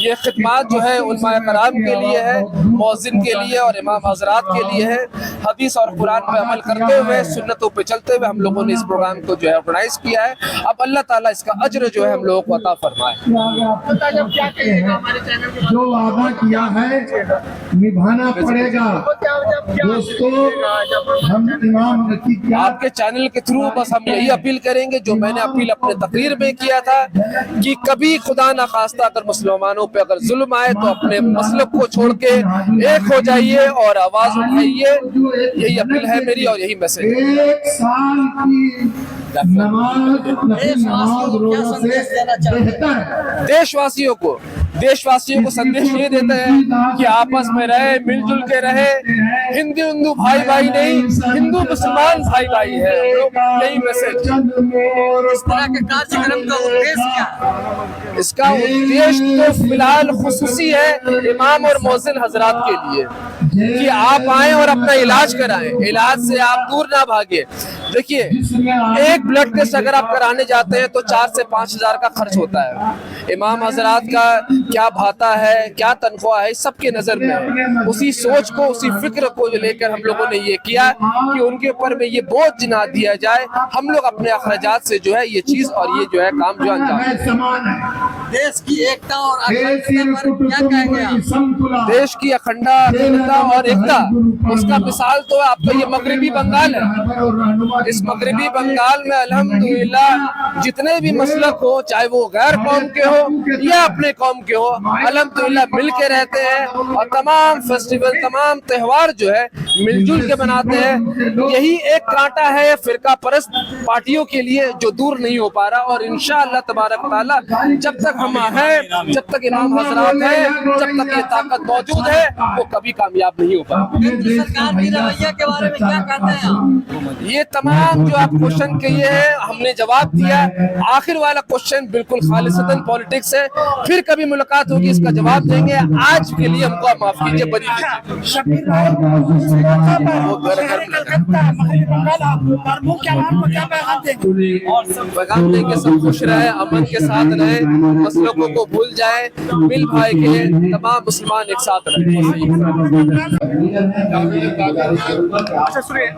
ये खिदमत जो है उलमा कराम के लिए है, मौज़िन के लिए और इमाम हजरात के लिए है। हदीस और कुरान पे अमल करते हुए, सुन्नतों पे चलते हुए हम लोगों ने इस प्रोग्राम को जो है ऑर्गेनाइज किया है। अब अल्लाह ताला इसका अज्र जो है हम लोगों को अता फरमाए। जो वादा किया है निभाना पड़ेगा दोस्तों। हम इमाम आपके चैनल के थ्रू बस हम यही अपील करेंगे जो मैंने अपील अपने तकरीर में किया था कि कभी खुदा न खास्ता अगर मुसलमानों पे अगर जुल्म आए तो अपने मसलब को छोड़ के एक हो जाइए और आवाज उठाइए। यही अपील है मेरी और यही मैसेज। 1 साल की नमाज रोजा से बेहतर देशवासियों को संदेश ये देते हैं कि आपस में रहे, मिलजुल के रहे। हिंदू भाई नहीं, हिंदू मुसलमान भाई है। यही मैसेज। इस तरह के कार्यक्रम का उद्देश्य क्या है? इसका उद्देश्य तो फिलहाल खुसूसी है इमाम और मौज़िन हजरात के लिए कि आप आए और अपना इलाज कराएं। इलाज से आप दूर ना भागे। देखिए, एक ब्लड टेस्ट अगर आप कराने जाते हैं तो 4 से 5 हजार का खर्च होता है। इमाम हजरात का क्या भाता है, क्या तनख्वाह है, सबके नजर में है। उसी सोच को, उसी फिक्र को जो लेकर हम लोगों ने ये किया कि उनके ऊपर में ये बोझ ना दिया जाए। हम लोग अपने अखराजात से जो है ये चीज और ये जो है काम जो अंजाम। देश की एकता और अखंडता पर क्या कहेंगे आप? देश की अखंडता और एकता, इसका मिसाल तो आपका ये मगरबी बंगाल है। इस मगरबी बंगाल में अल्हम्दुलिल्लाह जितने भी मसलक हो, चाहे वो गैर कौम के हो या अपने कौम के हो, अल्हम्दुलिल्लाह मिल के रहते हैं और तमाम फेस्टिवल, तमाम त्योहार जो है मिलजुल के मनाते हैं। यही एक कांटा है फिरका परस्त पार्टियों के लिए जो दूर नहीं हो पा रहा। और इंशाअल्लाह तबारक ताला जब तक हम हैं, जब तक इमाम हजरात हैं, जब तक ये ताकत मौजूद है, वो कभी कामयाब नहीं हो पाएगा। केंद्र सरकार की रवैया के बारे में क्या कहते हैं आप? ये तमाम जो आप क्वेश्चन किए हैं हमने जवाब दिया। आखिर वाला क्वेश्चन बिल्कुल खालिसतन पॉलिटिक्स है। फिर कभी मुलाकात होगी, इसका जवाब देंगे। आज के लिए हमको आप माफ कीजिए, बरी पैगाम देंगे। सब खुश रहे, अमन के साथ रहे, मसलों को भूल जाए, मिल भाई के तमाम मुसलमान एक साथ रहे। अच्छा सुनिए,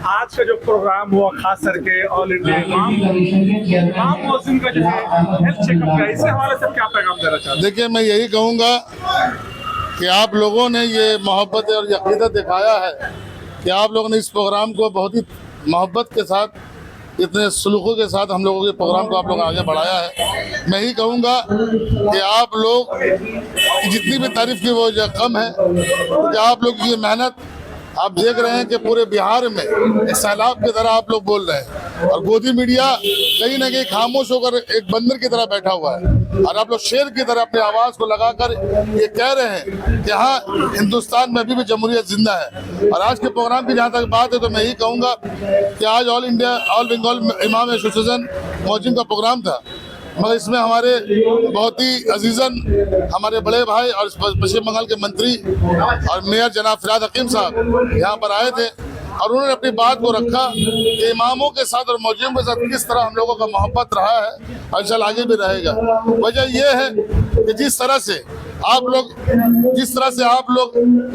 आज का जो प्रोग्राम हुआ खास करके ऑल इंडिया इमाम मौज़िन का जो है हेल्थ चेकअप का, इससे हवाले से क्या पैगाम देना चाहते हैं? देखिए, मैं यही कहूँगा कि आप लोगों ने ये मोहब्बत और यकीनत दिखाया है कि आप लोगों ने इस प्रोग्राम को बहुत ही मोहब्बत के साथ, इतने सलूकों के साथ हम लोगों के प्रोग्राम को आप लोग आगे बढ़ाया है। मैं ही कहूँगा कि आप लोग जितनी भी तारीफ की वो कम है, क्योंकि आप लोग की मेहनत आप देख रहे हैं कि पूरे बिहार में एक सैलाब की तरह आप लोग बोल रहे हैं और गोदी मीडिया कहीं ना कहीं खामोश होकर एक बंदर की तरह बैठा हुआ है और आप लोग शेर की तरह अपनी आवाज़ को लगाकर ये कह रहे हैं कि हाँ, हिंदुस्तान में अभी भी जमहूरियत जिंदा है। और आज के प्रोग्राम की जहाँ तक बात है तो मैं यही कहूँगा कि आज ऑल बंगाल इमाम एसोसिएशन मौज़िन का प्रोग्राम था, मगर इसमें हमारे बहुत ही अजीजन हमारे बड़े भाई और पश्चिम बंगाल के मंत्री और मेयर जनाब फिराद हकीम साहब यहाँ पर आए थे और उन्होंने अपनी बात को रखा कि इमामों के साथ और मौज़िनों के साथ किस तरह हम लोगों का मोहब्बत रहा है और इंशाल्लाह आगे भी रहेगा। वजह यह है कि जिस तरह से आप लोग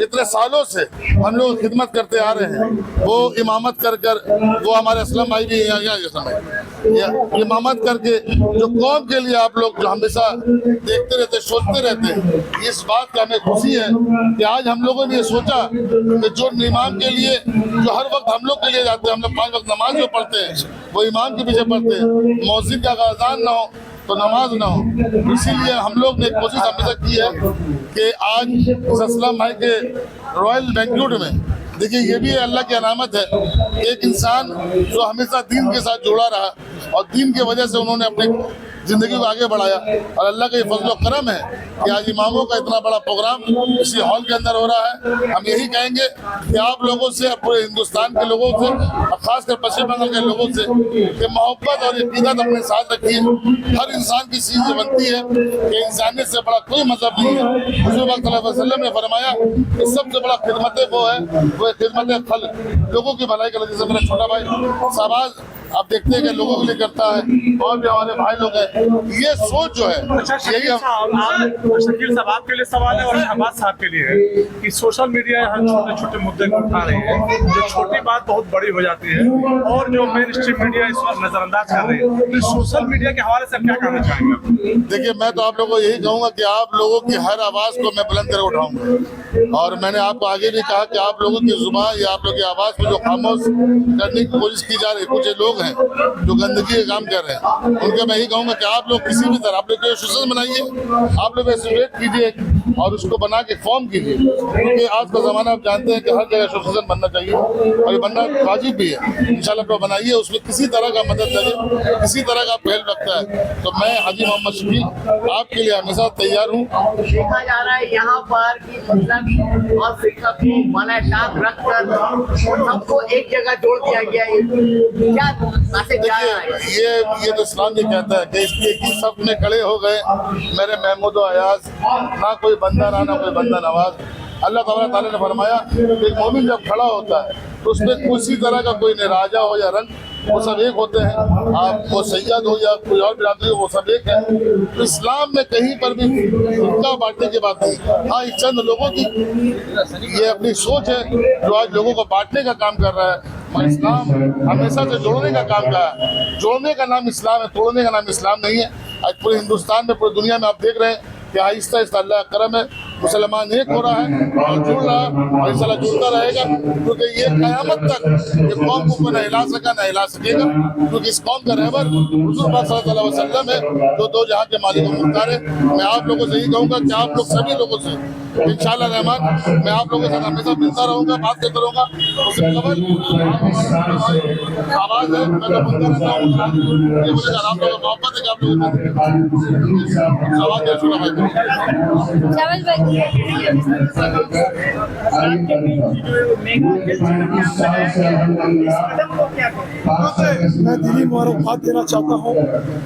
इतने सालों से हम लोग खिदमत करते आ रहे हैं, वो इमामत कर वो हमारे असलम भाई भी इमामत करके जो कौम के लिए आप लोग जो हमेशा देखते रहते, सोचते रहते हैं, इस बात का हमें खुशी है कि आज हम लोगों ने ये सोचा कि जो इमाम के लिए जो हर वक्त हम लोग के लिए जाते हैं, हम लोग 5 वक्त नमाज जो पढ़ते हैं वो इमाम के पीछे पढ़ते हैं, मौज़िन का अज़ान ना हो तो नमाज ना हो। इसीलिए हम लोग ने कोशिश हमेशा की है कि आज असलम भाई के रॉयल बैंक्वेट में, देखिए ये भी अल्लाह की अनामत है, एक इंसान जो हमेशा दीन के साथ जुड़ा रहा और दीन की वजह से उन्होंने अपनी ज़िंदगी को आगे बढ़ाया और अल्लाह का ये फजल करम है कि आज इमामों का इतना बड़ा प्रोग्राम इसी हॉल के अंदर हो रहा है। हम यही कहेंगे कि आप लोगों से, पूरे हिंदुस्तान के लोगों से और खासकर पश्चिम बंगाल के लोगों से कि मोहब्बत और यकीनत अपने साथ रखिए। हर इंसान की चीज़ बनती है कि इंसानियत से बड़ा कोई मजहब नहीं है। हुज़ूर पाक सल्लल्लाहु अलैहि वसल्लम ने फरमाया कि सबसे बड़ा खिदमत वो है, वो खिदमत खल, लोगों की भलाई के लिए। जैसे मेरा छोटा भाई शहबाज आप देखते हैं कि लोगों के लिए करता है और भी हमारे भाई लोग हैं, ये सोच जो है यही शकील साहब आपके लिए सवाल है और शहबाज साहब के लिए है कि सोशल मीडिया हर छोटे छोटे मुद्दे को उठा रही है, जो छोटी बात बहुत बड़ी हो जाती है और जो मेन स्ट्रीम मीडिया इस वक्त नजरअंदाज कर रही है। तो सोशल मीडिया के हवाले से क्या कहना चाहेंगे? देखिए, मैं तो आप लोगों को यही कहूँगा कि आप लोगों की हर आवाज़ को मैं बुलंद कर उठाऊंगा और मैंने आपको आगे भी कहा कि आप लोगों की जुबान या आप लोगों की आवाज़ को जो खामोश करने की कोशिश की जा रही है, कुछ लोग हैं जो गंदगी के काम कर रहे हैं, उनका मैं यही कहूँगा कि आप लोग किसी भी तरह आप लोग एसोसिएशन बनाइए, आप लोग एसोसिएट कीजिए और उसको बना के फॉर्म कीजिए, क्योंकि आज का ज़माना आप जानते हैं कि हर जगह एसोसिएशन बनना चाहिए और ये बनना वाजिब भी है। इंशाल्लाह तो बनाइए, उसमें किसी तरह का मदद लगे, किसी तरह का पहल रखता है तो मैं हाजी मोहम्मद शफीक आपके लिए हमेशा तैयार हूँ। देखा जा रहा है यहाँ पर कि मतलब और फिक्र को मना टाक रख कर सबको एक जगह जोड़ दिया गया है। क्या मैसेज जा रहा है? ये तो इस्लाम ये कहता है कि इसके एक ही सफ में खड़े हो गए मेरे महमूद अयाज, ना कोई बंदा रहा ना कोई बंदा नवाज। अल्लाह ताला ने फरमाया कि मोमिन जब खड़ा होता है तो उसमें किसी तरह का कोई नहीं, राजा हो या रंग, वो सब एक होते हैं। आप वो सैयद हो या कोई और बिरादरी हो, वो सब एक है। तो इस्लाम में कहीं पर भी फिरका बांटने की बात नहीं। हाँ, चंद लोगों की ये अपनी सोच है जो आज लोगों को बांटने का काम कर रहा है, मगर इस्लाम हमेशा से जोड़ने का काम कर रहा है। जोड़ने का नाम इस्लाम है, तोड़ने का नाम इस्लाम नहीं है। आज पूरे हिंदुस्तान में, पूरी दुनिया में आप देख रहे हैं कि आहिस्ता आहिस्ता अल्लाह का करम है, मुसलमान एक हो रहा है और जुड़ रहा है और इंशाल्लाह जुड़ता रहेगा, क्योंकि ये क़यामत तक ये कौम को न हिला सका न हिला सकेगा, क्योंकि इस कौम का रहबर हुज़ूर पाक सल्लल्लाहु अलैहि वसल्लम है जो दो जहां के मालिक और मुख्तार है। मैं आप लोगों से यही कहूँगा कि आप लोग सभी लोगों से इंशाल्लाह रहमान मैं आप लोगों से हमेशा मिलता रहूँगा, बात करता रहूँगा। उससे कबल आवाज़ है, मैं तो बोलता रहता हूँ, ये मुझे आप लोगों को मोहब्बत है कि आप लोगों आवाज़ दे सुना भाई। मैं दिली मुबारकबाद देना चाहता हूँ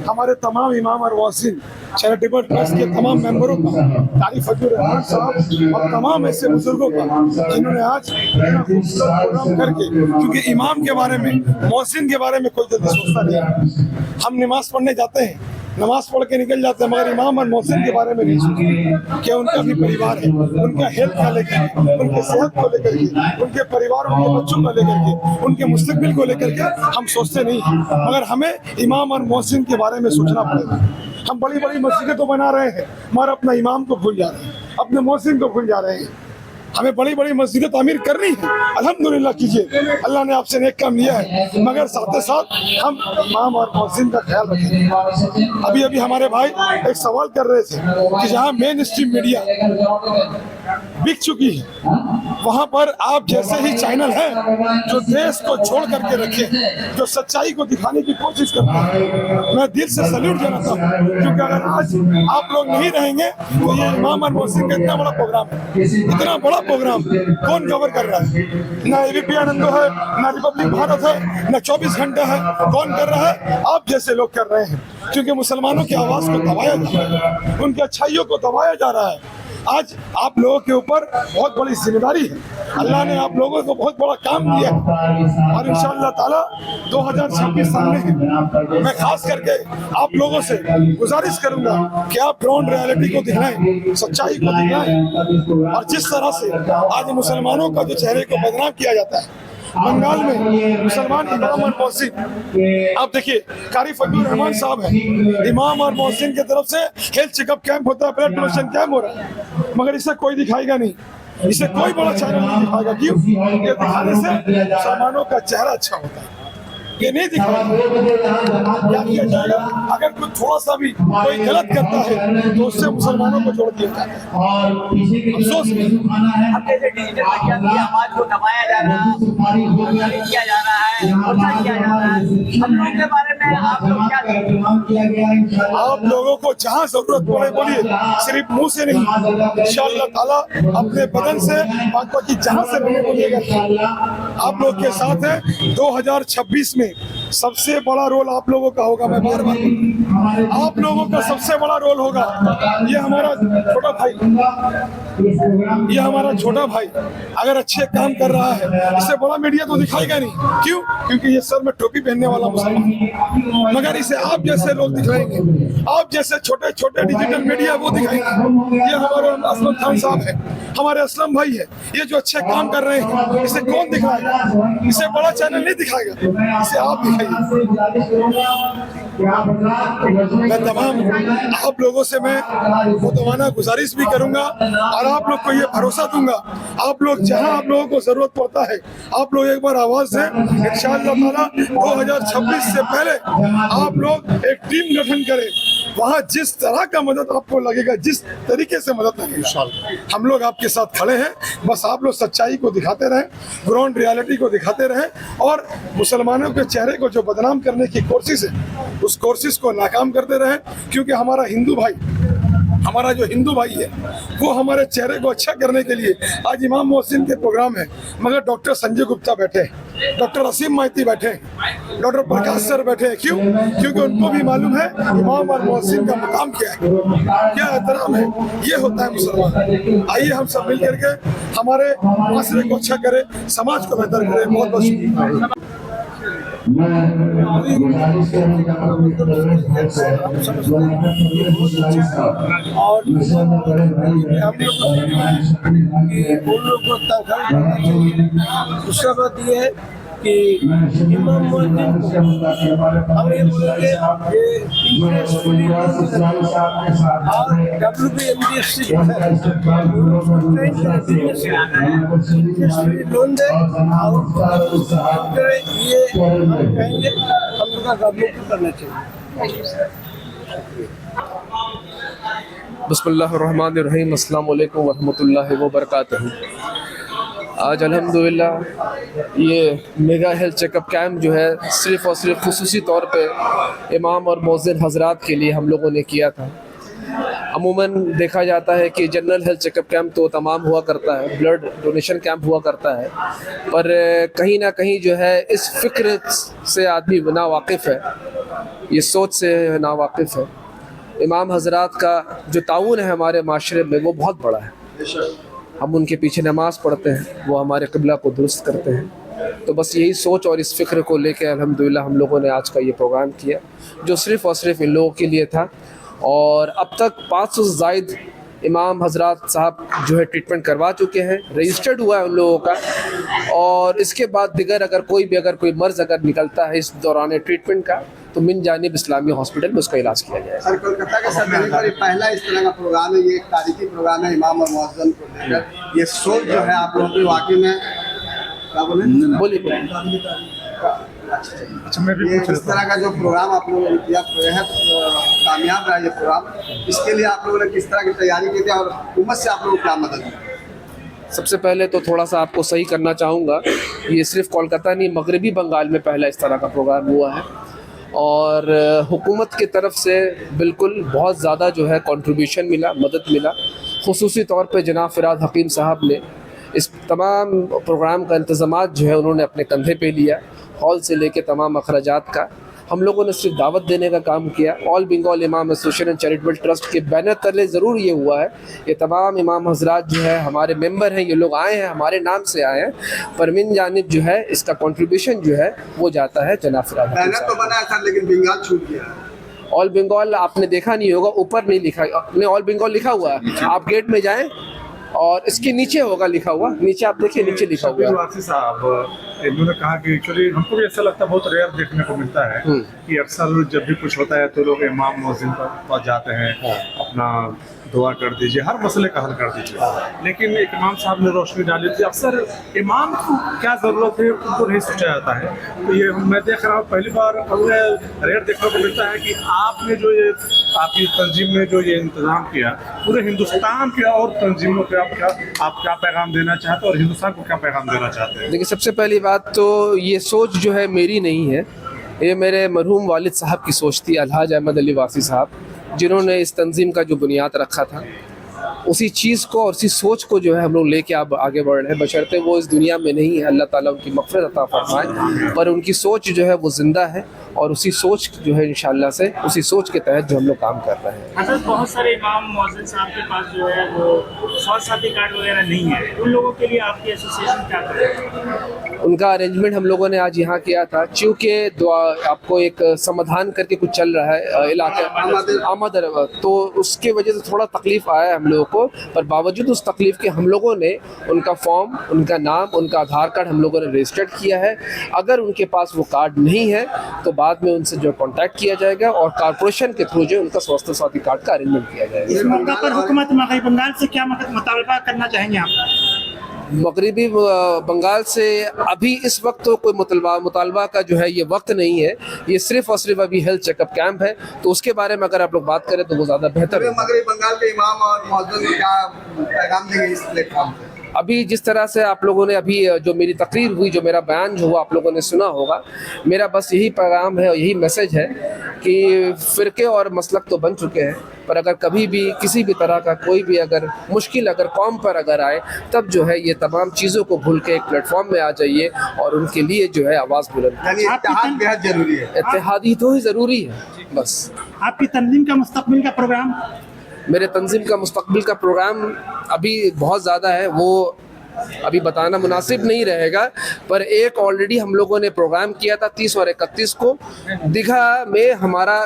हमारे तमाम इमाम और वासिन चैरिटेबल ट्रस्ट के तमाम मेंबरों का, कारी फजलुर रहमान साहब और तमाम ऐसे बुजुर्गों का जिन्होंने आज प्रोग्राम करके, क्योंकि इमाम के बारे में, मोहसिन के बारे में कोई जल्दी सोचता नहीं है। हम नमाज पढ़ने जाते हैं, नमाज पढ़ के निकल जाते हैं, मगर इमाम और मोहसिन के बारे में नहीं सोचते कि उनका भी परिवार है, उनका हेल्थ का लेकर, उनके सेहत को लेकर के, उनके परिवार, उनके बच्चों को लेकर के, उनके मुस्तकबिल को लेकर के हम सोचते नहीं हैं। मगर हमें इमाम और मोहसिन के बारे में सोचना पड़ेगा। हम बड़ी बड़ी मस्जिदें तो बना रहे हैं मगर अपना इमाम को भूल जा रहे हैं, अपने मोहसिन को भूल जा रहे हैं। हमें बड़ी बड़ी मस्जिदें तामीर करनी है, अल्हम्दुलिल्लाह कीजिए, अल्लाह ने आपसे नेक काम लिया है, मगर साथ ही साथ हम इमाम और मोहसिन का ख्याल रखें। अभी अभी हमारे भाई एक सवाल कर रहे थे कि जहाँ मेन स्ट्रीम मीडिया बिक चुकी है, वहाँ पर आप जैसे ही चैनल हैं जो देश को छोड़ करके रखे, जो सच्चाई को दिखाने की कोशिश करते हैं, मैं दिल से सैल्यूट देना चाहता हूँ। क्योंकि अगर आज आप लोग नहीं रहेंगे तो ये इमाम और मोहसिन का इतना बड़ा प्रोग्राम है, इतना बड़ा प्रोग्राम कौन कवर कर रहा है? ना एबीपी आनंदो है, ना रिपब्लिक भारत है, ना 24 घंटा है, कौन कर रहा है? आप जैसे लोग कर रहे हैं, क्योंकि मुसलमानों की आवाज को दबाया जा रहा है, उनकी अच्छाइयों को दबाया जा रहा है। आज आप लोगों के ऊपर बहुत बड़ी जिम्मेदारी है, अल्लाह ने आप लोगों को बहुत बड़ा काम दिया है और इंशाअल्लाह ताला 2026 सामने है। मैं खास करके आप लोगों से गुजारिश करूंगा कि आप ग्राउंड रियलिटी को दिखाएं, सच्चाई को दिखाएं। और जिस तरह से आज मुसलमानों का जो चेहरे को बदनाम किया जाता है, बंगाल में मुसलमान इमाम और मोहसिन, आप देखिए कारी फजलुर रहमान साहब है, इमाम और मोहसिन की तरफ से हेल्थ चेकअप कैंप होता है, ब्लड डोनेशन कैंप हो रहा है, मगर इसे कोई दिखाएगा नहीं, इसे कोई बड़ा चेहरा नहीं दिखाएगा। क्यों? ये दिखाने से मुसलमानों का चेहरा अच्छा होता है, ये नहीं दिखाएगा। क्या किया जाएगा? अगर कुछ थोड़ा सा भी कोई गलत करता है तो उससे मुसलमानों को जोड़ दिया जाता है। अफसोस डिजिटल मीडिया की आवाज को दबाया जा रहा है, किया जा रहा है, किया जा रहा है, हम लोगों के बारे में आप लोग क्या कहेंगे? आप लोगों को जहाँ जरूरत पड़े बोलिए, सिर्फ मुंह से नहीं, इंशाअल्लाह ताला अपने बदन से, बाकी जहाँ से बने बोलिएगा। आप लोग के साथ है 2026 में सबसे बड़ा रोल आप लोगों का होगा। मैं बार बार आप लोगों का सबसे बड़ा रोल होगा। ये हमारा छोटा भाई, ये हमारा छोटा भाई अगर अच्छे काम कर रहा है, इससे बड़ा मीडिया तो दिखाएगा नहीं। क्यों? क्योंकि ये सर में टोपी पहनने वाला मुसलमान, मगर इसे आप जैसे लोग दिखाएंगे, आप जैसे छोटे छोटे डिजिटल मीडिया वो दिखाएंगे। ये हमारे असलम खान साहब है, हमारे असलम भाई है, ये जो अच्छे काम कर रहे हैं, इसे कौन दिखाएगा? इसे बड़ा चैनल नहीं दिखाएगा, इसे आप दिखाइए। मैं तमाम आप लोगों से मैं मुतवाना गुजारिश भी करूंगा और आप लोग को ये भरोसा दूंगा, आप लोग जहां आप लोगों को जरूरत पड़ता है, आप लोग एक बार आवाज दें। इंशाअल्लाह ताला 2026 से पहले आप लोग एक टीम गठन करें वहाँ जिस तरह का मदद आपको लगेगा, जिस तरीके से मदद लगेगा, हम लोग आपके साथ खड़े हैं। बस आप लोग सच्चाई को दिखाते रहें, ग्राउंड रियलिटी को दिखाते रहें और मुसलमानों के चेहरे को जो बदनाम करने की कोशिश है, उस कोशिश को नाकाम करते रहें। क्योंकि हमारा जो हिंदू भाई है, वो हमारे चेहरे को अच्छा करने के लिए आज इमाम मोहसिन के प्रोग्राम है, मगर डॉक्टर संजय गुप्ता बैठे हैं, डॉक्टर असीम माइती बैठे हैं, डॉक्टर प्रकाश सर बैठे हैं। क्यों? क्योंकि उनको भी मालूम है इमाम और मोहसिन का मुकाम क्या है, क्या एहतराम है। ये होता है मुसलमान। आइए हम सब मिल करके हमारे माशरे को अच्छा करें, समाज को बेहतर करें। बहुत बहुत शुक्रिया। और उन लोग को दूसरा बात ये है कि इमाम मोहसिन हम ये बोलेंगे WBMDSC लोन दे और ये हम कहेंगे हम लोग का गवर्नमेंट करना चाहिए। बिस्मिल्लाहिर्रहमानिर्रहीम, अस्सलाम वालेकुम वरहमतुल्लाहि वबरकातुहू। आज अल्हम्दुलिल्लाह ये मेगा हेल्थ चेकअप कैंप जो है सिर्फ़ और सिर्फ खुसूसी तौर पे इमाम और मौज़िन हज़रात के लिए हम लोगों ने किया था। अमूमन देखा जाता है कि जनरल हेल्थ चेकअप कैंप तो तमाम हुआ करता है, ब्लड डोनेशन कैंप हुआ करता है, पर कहीं ना कहीं जो है इस फ़िक्र से आदमी ना वाकिफ़ है, ये सोच से ना वाकिफ़ है। इमाम हज़रात का जो ताउन है हमारे माशरे में वो बहुत बड़ा है। हम उनके पीछे नमाज़ पढ़ते हैं, वो हमारे क़िबला को दुरुस्त करते हैं। तो बस यही सोच और इस फ़िक्र को लेकर अल्हम्दुलिल्लाह हम लोगों ने आज का ये प्रोग्राम किया, जो सिर्फ़ और सिर्फ इन लोगों के लिए था। और अब तक 500 से ज़ायद इमाम हज़रात साहब जो है ट्रीटमेंट करवा चुके हैं, रजिस्टर्ड हुआ है उन लोगों का। और इसके बाद दिगर अगर कोई मर्ज़ अगर निकलता है इस दौरान ट्रीटमेंट का, तो मिन जानिब इस्लामी हॉस्पिटल में उसका इलाज किया जाएगा। सर, कोलकाता के सरकारी पर पहला इस तरह का प्रोग्राम है, ये एक तारीखी प्रोग्राम है इमाम और मुअज्जिन को लेकर। ये सोच जो है आप लोगों की वाकई में क्या बोलिए ये इस तरह का जो प्रोग्राम आप लोगों ने किया है, कामयाब रहा ये प्रोग्राम। इसके लिए आप लोगों ने किस तरह की तैयारी की थी और हुकूमत से आप लोगों को क्या मदद मिली? सबसे पहले तो थोड़ा सा आपको सही करना चाहूँगा, ये सिर्फ कोलकाता नहीं, मगरबी बंगाल में पहला इस तरह का प्रोग्राम हुआ है। और हुकूमत की तरफ से बिल्कुल बहुत ज़्यादा जो है कंट्रीब्यूशन मिला, मदद मिला। खुसूसी तौर पे जनाब फ़िराद हकीम साहब ने इस तमाम प्रोग्राम का इंतज़ामात जो है उन्होंने अपने कंधे पे लिया, हॉल से लेके तमाम अखराजात का। हम लोगों ने सिर्फ दावत देने का काम किया। ऑल बंगाल इमाम एसोसिएशन एंड चैरिटेबल ट्रस्ट के बैनर तले ज़रूर ये हुआ है, ये तमाम इमाम हज़रात जो है हमारे मेंबर हैं, ये लोग आए हैं, हमारे नाम से आए हैं, पर मिन जानिब जो है इसका कंट्रीब्यूशन जो है वो जाता है जनाब फ़िराद। बैनर तो बनाया था लेकिन बंगाल छूट गया। ऑल बंगाल आपने देखा नहीं होगा, ऊपर नहीं लिखा, अपने ऑल बंगाल लिखा हुआ है, आप गेट में जाएँ और इसके नीचे होगा लिखा हुआ, नीचे आप देखिए नीचे लिखा हुआ है। वासी साहब इन्होंने कहा कि एक्चुअली हमको भी ऐसा लगता है, बहुत रेयर देखने को मिलता है कि अक्सर जब भी कुछ होता है तो लोग इमाम मुअज्जिन पर पास जाते हैं, अपना दुआ कर दीजिए, हर मसले का हल कर दीजिए। लेकिन एक इमाम साहब ने रोशनी डाली थी, अक्सर इमाम को क्या ज़रूरत है उनको नहीं सोचा जाता है। तो ये मैं देख रहा हूँ पहली बार रेयर देखने को मिलता है कि आपने जो ये आपकी तंजीम ने जो ये इंतज़ाम किया, पूरे हिंदुस्तान के और तंजीमों के आप क्या पैगाम देना चाहते हैं और हिंदुस्तान को क्या पैगाम देना चाहते हैं? देखिए, सबसे पहली बात तो ये सोच जो है मेरी नहीं है, ये मेरे मरहूम वालिद साहब की सोच थी, अलहाज अहमद अली वासी साहब, जिन्होंने इस तंजीम का जो बुनियाद रखा था। उसी चीज़ को और उसी सोच को जो है हम लोग लेके अब आगे बढ़ रहे हैं, बशर्ते वो इस दुनिया में नहीं है, अल्लाह ताला उनकी मग़फ़िरत अता फ़रमाए, पर उनकी सोच जो है वो ज़िंदा है और उसी सोच जो है इंशाअल्लाह से उसी सोच के तहत जो हम लोग काम कर रहे हैं। हज़रत बहुत सारे इमाम मुअज्जिन साहब के पास जो है वो स्वास्थ्य साथी कार्ड वगैरह नहीं है, उन लोगों के लिए आपकी एसोसिएशन क्या करेगी? उनका अरेंजमेंट हम लोगों ने आज यहाँ किया था, चूँकि आपको एक समाधान करके कुछ चल रहा है इलाके आमद, तो उसके वजह से थोड़ा तकलीफ़ आया हम लोगों को, पर बावजूद उस तकलीफ़ के हम लोगों ने उनका फॉर्म, उनका नाम, उनका आधार कार्ड हम लोगों ने रजिस्टर्ड किया है। अगर उनके पास वो कार्ड नहीं है तो बाद में उनसे जो कॉन्टैक्ट किया जाएगा और कॉर्पोरेशन के थ्रू जो उनका स्वास्थ्य साथी कार्ड का अरेंजमेंट किया जाएगा। इस मौके पर हुकूमत मग़रबी बंगाल से क्या मुतालबा करना चाहेंगे आप? मगरिबी बंगाल से अभी इस वक्त तो कोई मुतालबा का जो है ये वक्त नहीं है, ये सिर्फ और सिर्फ अभी हेल्थ चेकअप कैंप है, तो उसके बारे में अगर आप लोग बात करें तो वो ज़्यादा बेहतर है। मगरबी बंगाल के इमाम और मुअज्जिन क्या पैगाम देंगे इस प्लेटफॉर्म पे? अभी जिस तरह से आप लोगों ने अभी जो मेरी तकरीर हुई, जो मेरा बयान जो हुआ आप लोगों ने सुना होगा, मेरा बस यही पैगाम है और यही मैसेज है कि फ़िरके और मसलक तो बन चुके हैं, पर अगर कभी भी किसी भी तरह का कोई भी अगर मुश्किल अगर कौम पर अगर आए, तब जो है ये तमाम चीज़ों को भूल के एक प्लेटफॉर्म में आ जाइए और उनके लिए जो है आवाज़ बुलंद। यानी इत्तेहाद बेहद जरूरी है। इत्तेहाद ही तो ही ज़रूरी है बस। आपकी तंजीम का मुस्तकबिल का प्रोग्राम? मेरे तंजीम का मुस्तकबिल का प्रोग्राम अभी बहुत ज़्यादा है, वो अभी बताना मुनासिब नहीं रहेगा, पर एक ऑलरेडी हम लोगों ने प्रोग्राम किया था 30 और 31 को दीघा में हमारा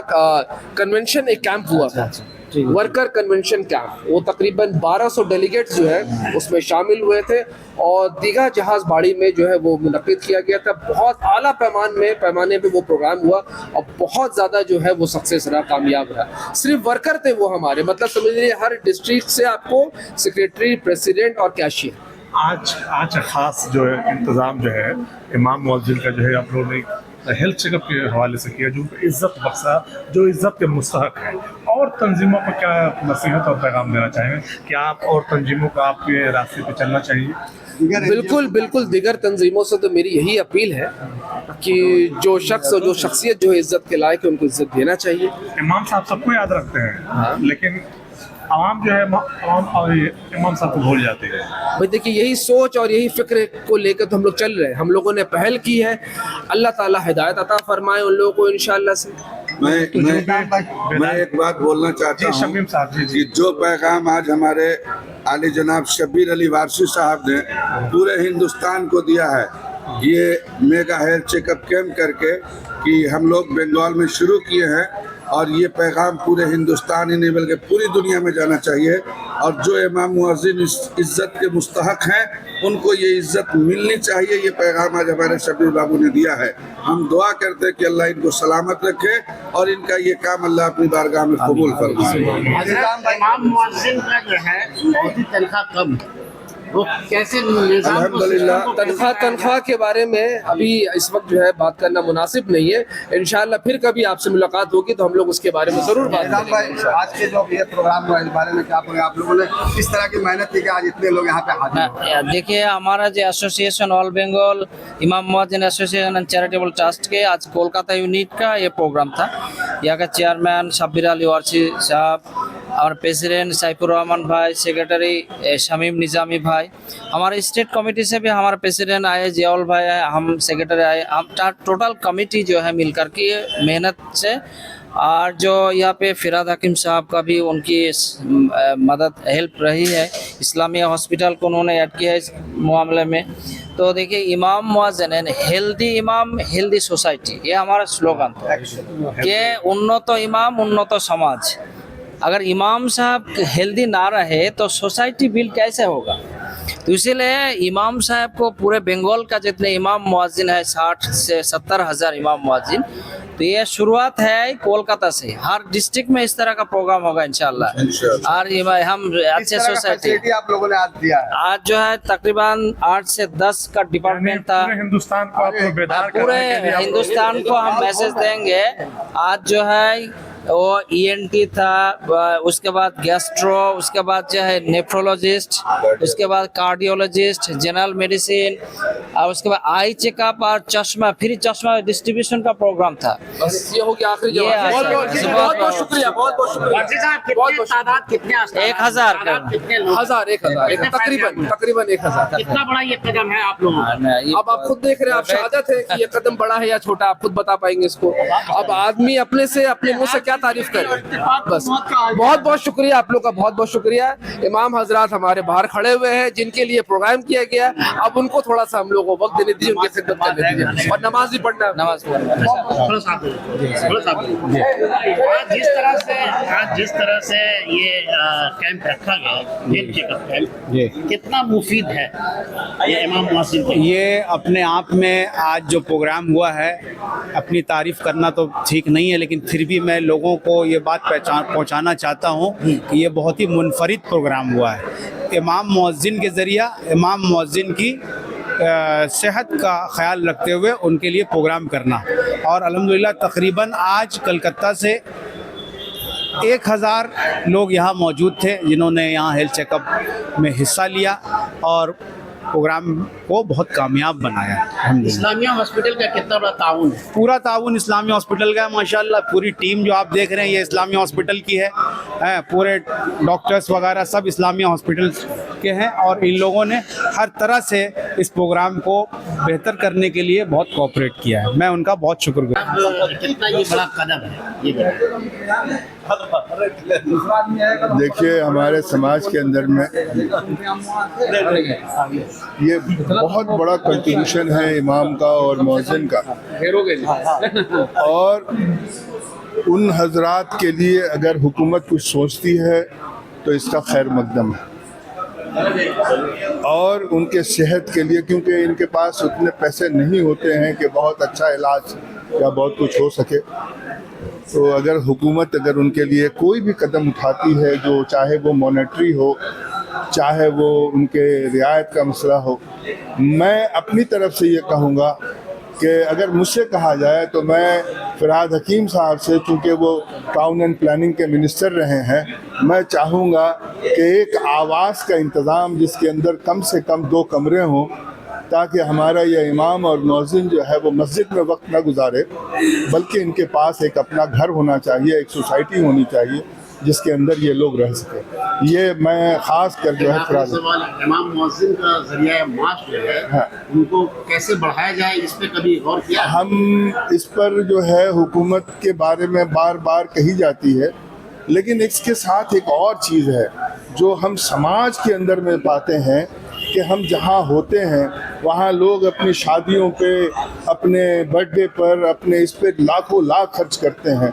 कन्वेंशन एक कैंप हुआ था, वर्कर कन्वेंशन कैंप। वो तकरीबन 1200 डेलीगेट्स जो है उसमें शामिल हुए थे और दीघा जहाज बाड़ी में जो है वो मुनक्किद किया गया था। बहुत आला पैमाने पे वो प्रोग्राम हुआ और बहुत ज़्यादा जो है वो सक्सेस रहा, कामयाब रहा। सिर्फ वर्कर थे वो हमारे, मतलब समझ लीजिए हर डिस्ट्रिक्ट से आपको सेक्रेटरी, प्रेसिडेंट और कैशियर। आज खास जो है इंतज़ाम जो है इमाम मुअज्जिन का जो है आप लोगों ने हेल्थ चेकअप के हवाले से किया, जो इज़्ज़त बख्शा, जो इज़्ज़त के मुस्तहक है, और तंजीमों को क्या नसीहत और पैगाम देना चाहेंगे? क्या आप और तंजीमों को आपके रास्ते पे चलना चाहिए? बिल्कुल बिल्कुल, दिगर तंजीमों से तो मेरी यही अपील है कि जो शख्स और जो शख्सियत जो है इज़्ज़त के लायक है उनको इज़्ज़त देना चाहिए। इमाम साहब सबको याद रखते हैं, लेकिन आवाम जो है इमाम साहब को भूल जाते हैं। भाई देखिए, यही सोच और यही फिक्र को लेकर तो हम लोग चल रहे हैं। हम लोगों ने पहल की है, अल्लाह ताला हिदायत अता फरमाए उन लोगों को इंशाअल्लाह से। मैं एक बात बोलना चाहता हूँ कि जो पैगाम आज हमारे आली जनाब शब्बीर अली वारसी साहब ने पूरे हिंदुस्तान को दिया है, ये मेगा हेल्थ चेकअप कैंप करके कि हम लोग बंगाल में शुरू किए हैं, और ये पैगाम पूरे हिंदुस्तान ही नहीं बल्कि पूरी दुनिया में जाना चाहिए। और जो इमाम मुअज्जिन इज़्ज़त के मुस्तहक हैं उनको ये इज़्ज़त मिलनी चाहिए। ये पैगाम आज हमारे शब्बीर बाबू ने दिया है। हम दुआ करते हैं कि अल्लाह इनको सलामत रखे और इनका ये काम अल्लाह अपनी बारगाह में कबूल फरमाए। इमाम मुअज्जिन का जो है बहुत ही तनख्वाह कम, वो कैसे? अल्हम्दुलिल्लाह, तनख्वाह के बारे में अभी इस वक्त जो है बात करना मुनासिब नहीं है। इंशाअल्लाह फिर कभी आपसे मुलाकात होगी तो हम लोग उसके बारे में ज़रूर बात करेंगे। आज के जो ये प्रोग्राम हुआ इस बारे में क्या बोले आप लोगों ने, किस तरह की मेहनत की कि आज इतने लोग यहाँ पे हाजिर? देखिए, हमारा जो एसोसिएशन ऑल बंगाल इमाम मुअज्जिन एसोसिएशन एंड चैरिटेबल ट्रस्ट के आज कोलकाता यूनिट का ये प्रोग्राम था। यहाँ का चेयरमैन शब्बीर अली वारसी साहब, और प्रेसिडेंट सैफुर रहमान भाई, सेक्रेटरी शमीम निजामी भाई, हमारे स्टेट कमेटी से भी हमारे प्रेसिडेंट आए, जियाउल भाई आए, हम सेक्रेटरी आए, हम टोटल कमेटी जो है मिलकर के मेहनत से, और जो यहाँ पे फिराद हकीम साहब का भी उनकी मदद हेल्प रही है, इस्लामिया हॉस्पिटल को उन्होंने ऐड किया है इस मामले में। तो देखिए, इमाम मुअज्जिन हेल्दी इमाम हेल्दी सोसाइटी, ये हमारा स्लोगन था कि उन्नत इमाम उन्नत समाज। अगर इमाम साहब हेल्दी ना रहे तो सोसाइटी बिल्ड कैसे होगा? तो इसीलिए इमाम साहब को पूरे बंगाल का जितने इमाम मुअज्जिन है 60 से 70 हज़ार इमाम मुअज्जिन, तो ये शुरुआत है कोलकाता से। हर डिस्ट्रिक्ट में इस तरह का प्रोग्राम होगा इंशाअल्लाह। और हम अच्छे सोसाइटी आप लोगों ने आज दिया है। आज जो है तकरीबन 8 से 10 का डिपार्टमेंट था। पूरे हिंदुस्तान को हम मैसेज देंगे। आज जो है वो ENT था, उसके बाद गैस्ट्रो, उसके बाद जो है नेफ्रोलॉजिस्ट, उसके बाद कार्डियोलॉजिस्ट, जनरल मेडिसिन, और उसके बाद आई चेकअप और चश्मा, फ्री चश्मा डिस्ट्रीब्यूशन का प्रोग्राम था। बस ये हो गया आखिरी जवाब। बहुत शुक्रिया, बहुत शुक्रिया। तादाद कितने? 1000 तकरीबन 1000। कितना बड़ा ये कदम है आप लोगों का? अब आप खुद देख रहे हैं, आप शहादत है कि ये कदम बड़ा है या छोटा, आप खुद बता पाएंगे इसको। अब आदमी अपने मुंह से क्या तारीफ करे। बस बहुत बहुत शुक्रिया आप लोग का, बहुत बहुत शुक्रिया। इमाम हजरात हमारे बाहर खड़े हुए हैं जिनके लिए प्रोग्राम किया गया, अब उनको थोड़ा सा हम लोग को वक्त देने दीजिए, उनकी खिदमत करने दीजिए और नमाज भी पढ़ना। जिस तरह से ये कैंप रखा गया, हेल्थ चेकअप कैंप, कितना मुफीद है ये इमाम मुअज्जिन? ये अपने आप में आज जो प्रोग्राम हुआ है, अपनी तारीफ करना तो ठीक नहीं है, लेकिन फिर भी मैं लोगों लोगों को ये बात पहुंचाना चाहता हूं कि ये बहुत ही मुनफरिद प्रोग्राम हुआ है। इमाम मुअज्जिन के ज़रिया इमाम मुअज्जिन की सेहत का ख्याल रखते हुए उनके लिए प्रोग्राम करना, और अल्हम्दुलिल्लाह तकरीबन आज कलकत्ता से 1000 लोग यहाँ मौजूद थे जिन्होंने यहाँ हेल्थ चेकअप में हिस्सा लिया और प्रोग्राम को बहुत कामयाब बनाया। इस्लामिया हॉस्पिटल का कितना बड़ा ताउन है? पूरा ताउन इस्लामिया हॉस्पिटल का है माशाल्लाह। पूरी टीम जो आप देख रहे हैं ये इस्लामिया हॉस्पिटल की है, पूरे डॉक्टर्स वगैरह सब इस्लामिया हॉस्पिटल के हैं, और इन लोगों ने हर तरह से इस प्रोग्राम को बेहतर करने के लिए बहुत कोऑपरेट किया है। मैं उनका बहुत शुक्रगुजार। कितना ये बड़ा कदम है ये? देखिए, हमारे समाज के अंदर में ये बहुत बड़ा कंट्रीब्यूशन है इमाम का और मौज़िन का, और उन हजरात के लिए अगर हुकूमत कुछ सोचती है तो इसका खैर मकदम है, और उनके सेहत के लिए, क्योंकि इनके पास उतने पैसे नहीं होते हैं कि बहुत अच्छा इलाज या बहुत कुछ हो सके, तो अगर हुकूमत अगर उनके लिए कोई भी कदम उठाती है, जो चाहे वो मॉनेटरी हो, चाहे वो उनके रियायत का मसला हो, मैं अपनी तरफ से ये कहूँगा कि अगर मुझसे कहा जाए तो मैं फ़िरहाद हकीम साहब से, चूँकि वो टाउन एंड प्लानिंग के मिनिस्टर रहे हैं, मैं चाहूँगा कि एक आवास का इंतज़ाम जिसके अंदर कम से कम 2 कमरे हों, ताकि हमारा ये इमाम और मौज़िन जो है वो मस्जिद में वक्त ना गुजारे, बल्कि इनके पास एक अपना घर होना चाहिए, एक सोसाइटी होनी चाहिए जिसके अंदर ये लोग रह सकें। ये मैं ख़ास कर जो है इमाम मुअज्जिन का ज़रिया माश जो है, हाँ, उनको कैसे बढ़ाया जाए, इस पर कभी गौर किया? हम इस पर जो है हुकूमत के बारे में बार बार कही जाती है, लेकिन इसके साथ एक और चीज़ है जो हम समाज के अंदर में पाते हैं कि हम जहाँ होते हैं वहाँ लोग अपनी शादियों पे, अपने बर्थडे पर, अपने इस पे लाखों लाख खर्च करते हैं।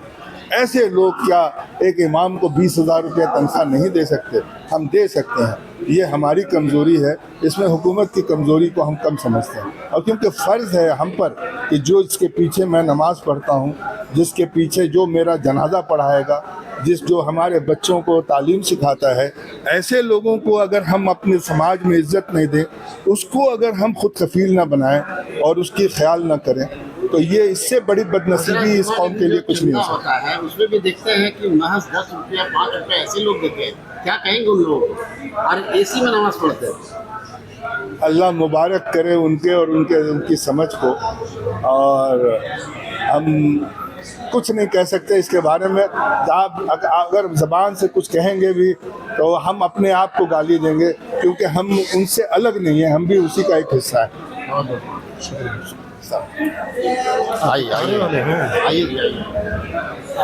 ऐसे लोग क्या एक इमाम को 20,000 रुपया तनख्वाह नहीं दे सकते? हम दे सकते हैं। ये हमारी कमज़ोरी है, इसमें हुकूमत की कमज़ोरी को हम कम समझते हैं, और क्योंकि फ़र्ज़ है हम पर कि जो इसके पीछे मैं नमाज़ पढ़ता हूँ, जिसके पीछे जो मेरा जनाजा पढ़ाएगा, जो हमारे बच्चों को तालीम सिखाता है, ऐसे लोगों को अगर हम अपने समाज में इज़्ज़त नहीं दें, उसको अगर हम खुद कफ़ील ना बनाएं और उसकी ख्याल ना करें, तो ये इससे बड़ी बदनसीबी इस कौम के लिए कुछ नहीं हो सकता है। उसमें भी देखते हैं कि महज 10 रुपया 5 रुपया ऐसे लोग देते हैं, क्या कहेंगे उन लोगों को? और एसी में नमाज पढ़ते हैं। अल्लाह मुबारक करे उनके और उनकी समझ को, और हम कुछ नहीं कह सकते इसके बारे में। आप अगर ज़बान से कुछ कहेंगे भी तो हम अपने आप को गाली देंगे, क्योंकि हम उनसे अलग नहीं है, हम भी उसी का एक हिस्सा है।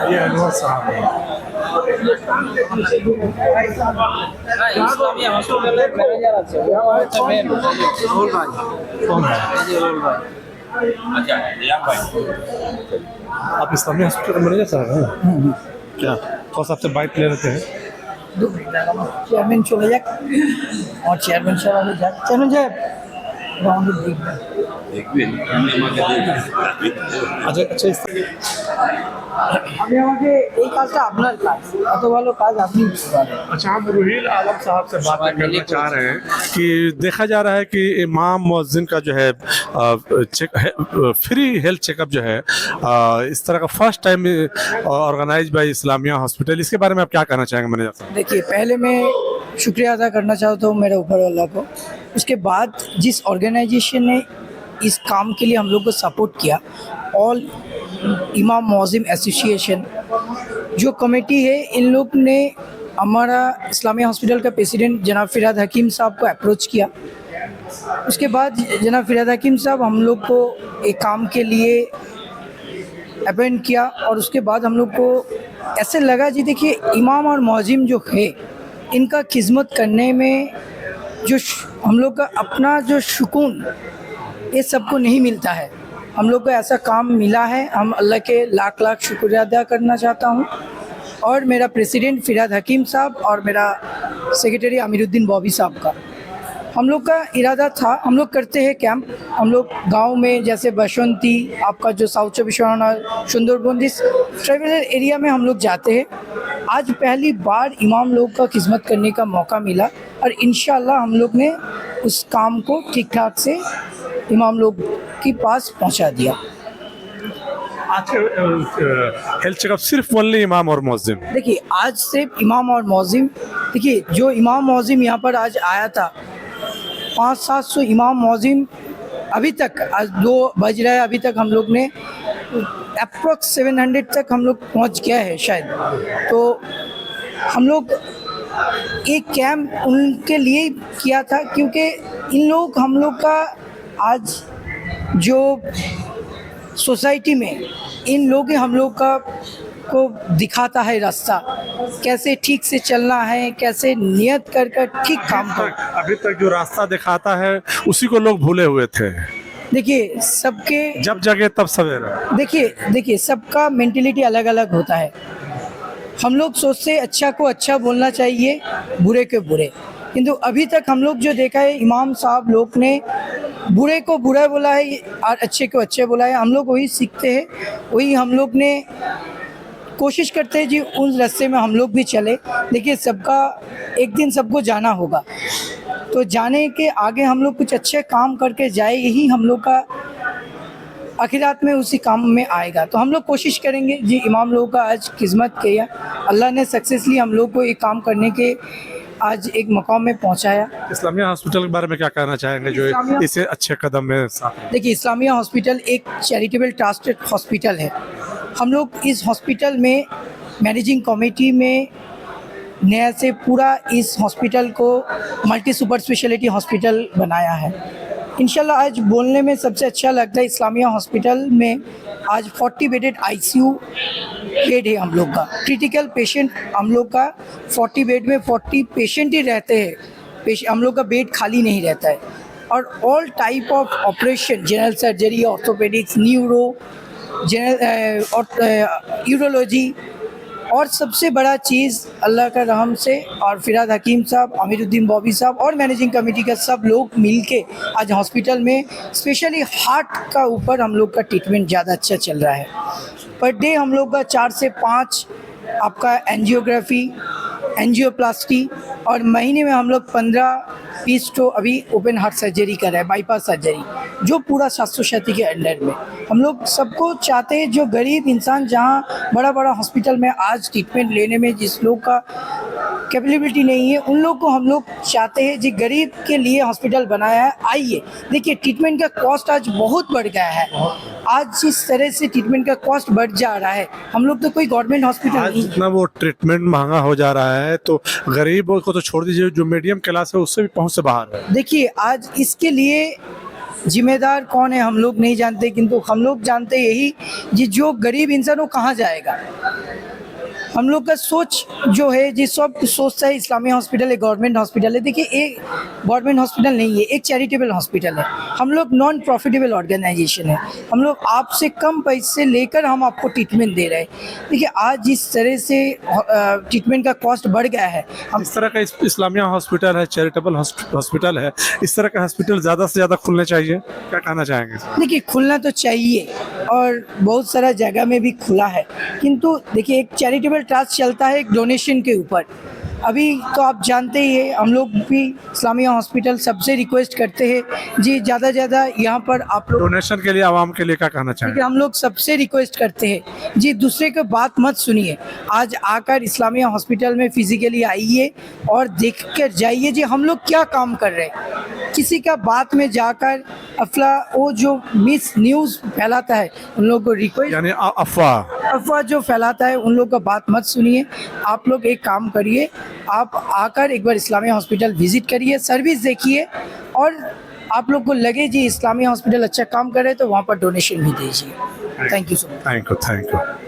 ये अनवर साहब है। इस्लामिया हॉस्पिटल में मैनेजर আছে রোল ভাই কোন ভাই এই যে রোল ভাই अच्छा रियान भाई आप इस्लामिया हॉस्पिटल का मैनेजर साहब हैं? क्या कौन सा आपसे बाइट ले लेते हैं? चेयरमैन चले जाए और चेयरमैन साहब जाए, चेयरमैन साहब আমি আমাকে এই কাজটা আপনার কাজ, এত ভালো কাজ আপনি করতে পারেন। अच्छा, हम रुहील आलम साहब से बात करना चाह रहे हैं कि देखा जा रहा है कि इमाम मुअज्जिन का जो है फ्री हेल्थ चेकअप जो है इस तरह का first time organize by Islamia hospital, इसके बारे में आप क्या कहना चाहेंगे मैनेजर साहब? देखिए, पहले मैं शुक्रिया अदा करना चाहता हूँ मेरे ऊपर वाला को। उसके बाद जिस ऑर्गेनाइजेशन ने इस काम के लिए हम लोग को सपोर्ट किया, ऑल इमाम मुअज्जिन एसोसिएशन जो कमेटी है, इन लोग ने हमारा इस्लामिया हॉस्पिटल का प्रेसिडेंट जनाब फ़िरहाद हकीम साहब को अप्रोच किया। उसके बाद जनाब फ़िरहाद हकीम साहब हम लोग को एक काम के लिए अपॉइंट किया, और उसके बाद हम लोग को ऐसे लगा जी देखिए इमाम और मुअज्जिन जो है इनका खिदमत करने में जो हम लोग का अपना जो सुकून ये सबको नहीं मिलता है, हम लोग को ऐसा काम मिला है। हम अल्लाह के लाख लाख शुक्रिया अदा करना चाहता हूँ, और मेरा प्रेसिडेंट फ़िरहाद हकीम साहब और मेरा सेक्रेटरी अमीरुद्दीन बॉबी साहब का। हम लोग का इरादा था, हम लोग करते हैं कैंप, हम लोग गांव में जैसे बसंती, आपका जो साउथ चौबीस परगना, सुंदरबन, जिस ट्राइबल एरिया में हम लोग जाते हैं। आज पहली बार इमाम लोग का खिदमत करने का मौका मिला और इंशाल्लाह हम लोग ने उस काम को ठीक ठाक से इमाम लोग के पास पहुंचा दिया। आज के हेल्थ चेकअप सिर्फ ओनली इमाम और मुअज्जिम? देखिए आज सिर्फ इमाम और मुअज्जिम, देखिए जो इमाम मुअज्जिम यहाँ पर आज आया था, 500-700 इमाम मुअज्जिम अभी तक, आज 2 बज रहा है, अभी तक हम लोग ने अप्रॉक्स 700 तक हम लोग पहुँच गया है शायद। तो हम लोग एक कैंप उनके लिए किया था क्योंकि इन लोग हम लोग का आज जो सोसाइटी में इन लोग हम लोग का को दिखाता है रास्ता, कैसे ठीक से चलना है, कैसे नियत कर कर ठीक काम कर। अभी तक जो रास्ता दिखाता है उसी को लोग भूले हुए थे। देखिए सबके जब जगह तब सवेरा। देखिए सबका मेंटेलिटी अलग अलग होता है। हम लोग सोचते अच्छा को अच्छा बोलना चाहिए, बुरे को बुरे, किंतु अभी तक हम लोग जो देखा है इमाम साहब लोग ने बुरे को बुरा बोला है और अच्छे को अच्छे बोला है। हम लोग वही सीखते हैं, वही हम लोग ने कोशिश करते हैं जी उस रास्ते में हम लोग भी चले। देखिए सबका एक दिन सबको जाना होगा, तो जाने के आगे हम लोग कुछ अच्छे काम करके जाए, यही हम लोग का आखिरात में उसी काम में आएगा। तो हम लोग कोशिश करेंगे जी इमाम लोगों का आज खिदमत किया, अल्लाह ने सक्सेसफुली हम लोग को एक काम करने के आज एक मकाम में पहुंचाया। इस्लामिया हॉस्पिटल के बारे में क्या कहना चाहेंगे जो इसे अच्छे कदम में साथ? देखिए इस्लामिया हॉस्पिटल एक चैरिटेबल ट्रस्टेड हॉस्पिटल है। हम लोग इस हॉस्पिटल में मैनेजिंग कमेटी में नया से पूरा इस हॉस्पिटल को मल्टी सुपर स्पेशलिटी हॉस्पिटल बनाया है। इंशाल्लाह आज बोलने में सबसे अच्छा लगता है इस्लामिया हॉस्पिटल में आज 40 बेडेड आईसीयू बेड है हम लोग का। क्रिटिकल पेशेंट हम लोग का 40 बेड में 40 पेशेंट ही रहते हैं, हम लोग का बेड खाली नहीं रहता है। और all type of operation, general surgery, orthopaedics, neuro, urology, और सबसे बड़ा चीज़ अल्लाह का रहम से और फिराद हकीम साहब, अमीरुद्दीन बॉबी साहब और मैनेजिंग कमेटी का सब लोग मिलके आज हॉस्पिटल में स्पेशली हार्ट का ऊपर हम लोग का ट्रीटमेंट ज़्यादा अच्छा चल रहा है। पर डे हम लोग का 4 से 5 आपका एंजियोग्राफी, एंजियोप्लास्टी, और महीने में हम लोग 15-20 तो अभी ओपन हार्ट सर्जरी कर रहे हैं, बाईपास सर्जरी, जो पूरा स्वास्थ्य साथी के अंडर में। हम लोग सबको चाहते हैं जो गरीब इंसान जहां बड़ा बड़ा हॉस्पिटल में आज ट्रीटमेंट लेने में जिस लोग का कैपेबिलिटी नहीं है, उन लोग को हम लोग चाहते हैं जी गरीब के लिए हॉस्पिटल बनाया है, आइए। देखिए ट्रीटमेंट का कॉस्ट आज बहुत बढ़ गया है। आज जिस तरह से ट्रीटमेंट का कॉस्ट बढ़ जा रहा है, हम लोग तो कोई गवर्नमेंट हॉस्पिटल नहीं, जितना वो ट्रीटमेंट महंगा हो जा रहा है तो गरीब को तो छोड़ दीजिए, जो मीडियम क्लास है उससे भी पहुंच से बाहर है। देखिए आज इसके लिए जिम्मेदार कौन है हम लोग नहीं जानते, किंतु हम लोग जानते यही जी जो गरीब इंसान वो कहाँ जाएगा। हम लोग का सोच जो है जी सब सोचता है इस्लामिया हॉस्पिटल एक गवर्नमेंट हॉस्पिटल है। देखिए एक गवर्नमेंट हॉस्पिटल नहीं है, एक चैरिटेबल हॉस्पिटल है। हम लोग नॉन प्रॉफिटेबल ऑर्गेनाइजेशन है। हम लोग आपसे कम पैसे लेकर हम आपको ट्रीटमेंट दे रहे हैं। देखिए आज जिस तरह से ट्रीटमेंट का कॉस्ट बढ़ गया है, हम इस तरह का इस्लामिया हॉस्पिटल है, चैरिटेबल हॉस्पिटल है, इस तरह का हॉस्पिटल ज़्यादा से ज़्यादा खुलने चाहिए, क्या कहना चाहेंगे? देखिए खुलना तो चाहिए और बहुत सारा जगह में भी खुला है, किंतु देखिए एक चैरिटेबल ट्रस्ट चलता है एक डोनेशन के ऊपर। अभी तो आप जानते ही है, हम लोग भी इस्लामिया हॉस्पिटल सबसे रिक्वेस्ट करते हैं जी ज़्यादा ज़्यादा यहाँ पर आप लोग डोनेशन के लिए आवाम के लिए क्या कहना चाहिए? हम लोग सबसे रिक्वेस्ट करते हैं जी दूसरे की बात मत सुनिए। आज आकर इस्लामिया हॉस्पिटल में फिजिकली आइए और देख कर जाइए जी हम लोग क्या काम कर रहे हैं। किसी का बात में जाकर वो जो मिस न्यूज़ फैलाता है उन लोगों को रिक्वेस्ट, यानी अफवाह जो फैलाता है उन लोगों का बात मत सुनिए। आप लोग एक काम करिए, आप आकर एक बार इस्लामिया हॉस्पिटल विजिट करिए, सर्विस देखिए, और आप लोग को लगे जी इस्लामिया हॉस्पिटल अच्छा काम कर रहे हैं तो वहाँ पर डोनेशन भी दीजिए। Thank you so much. Thank you.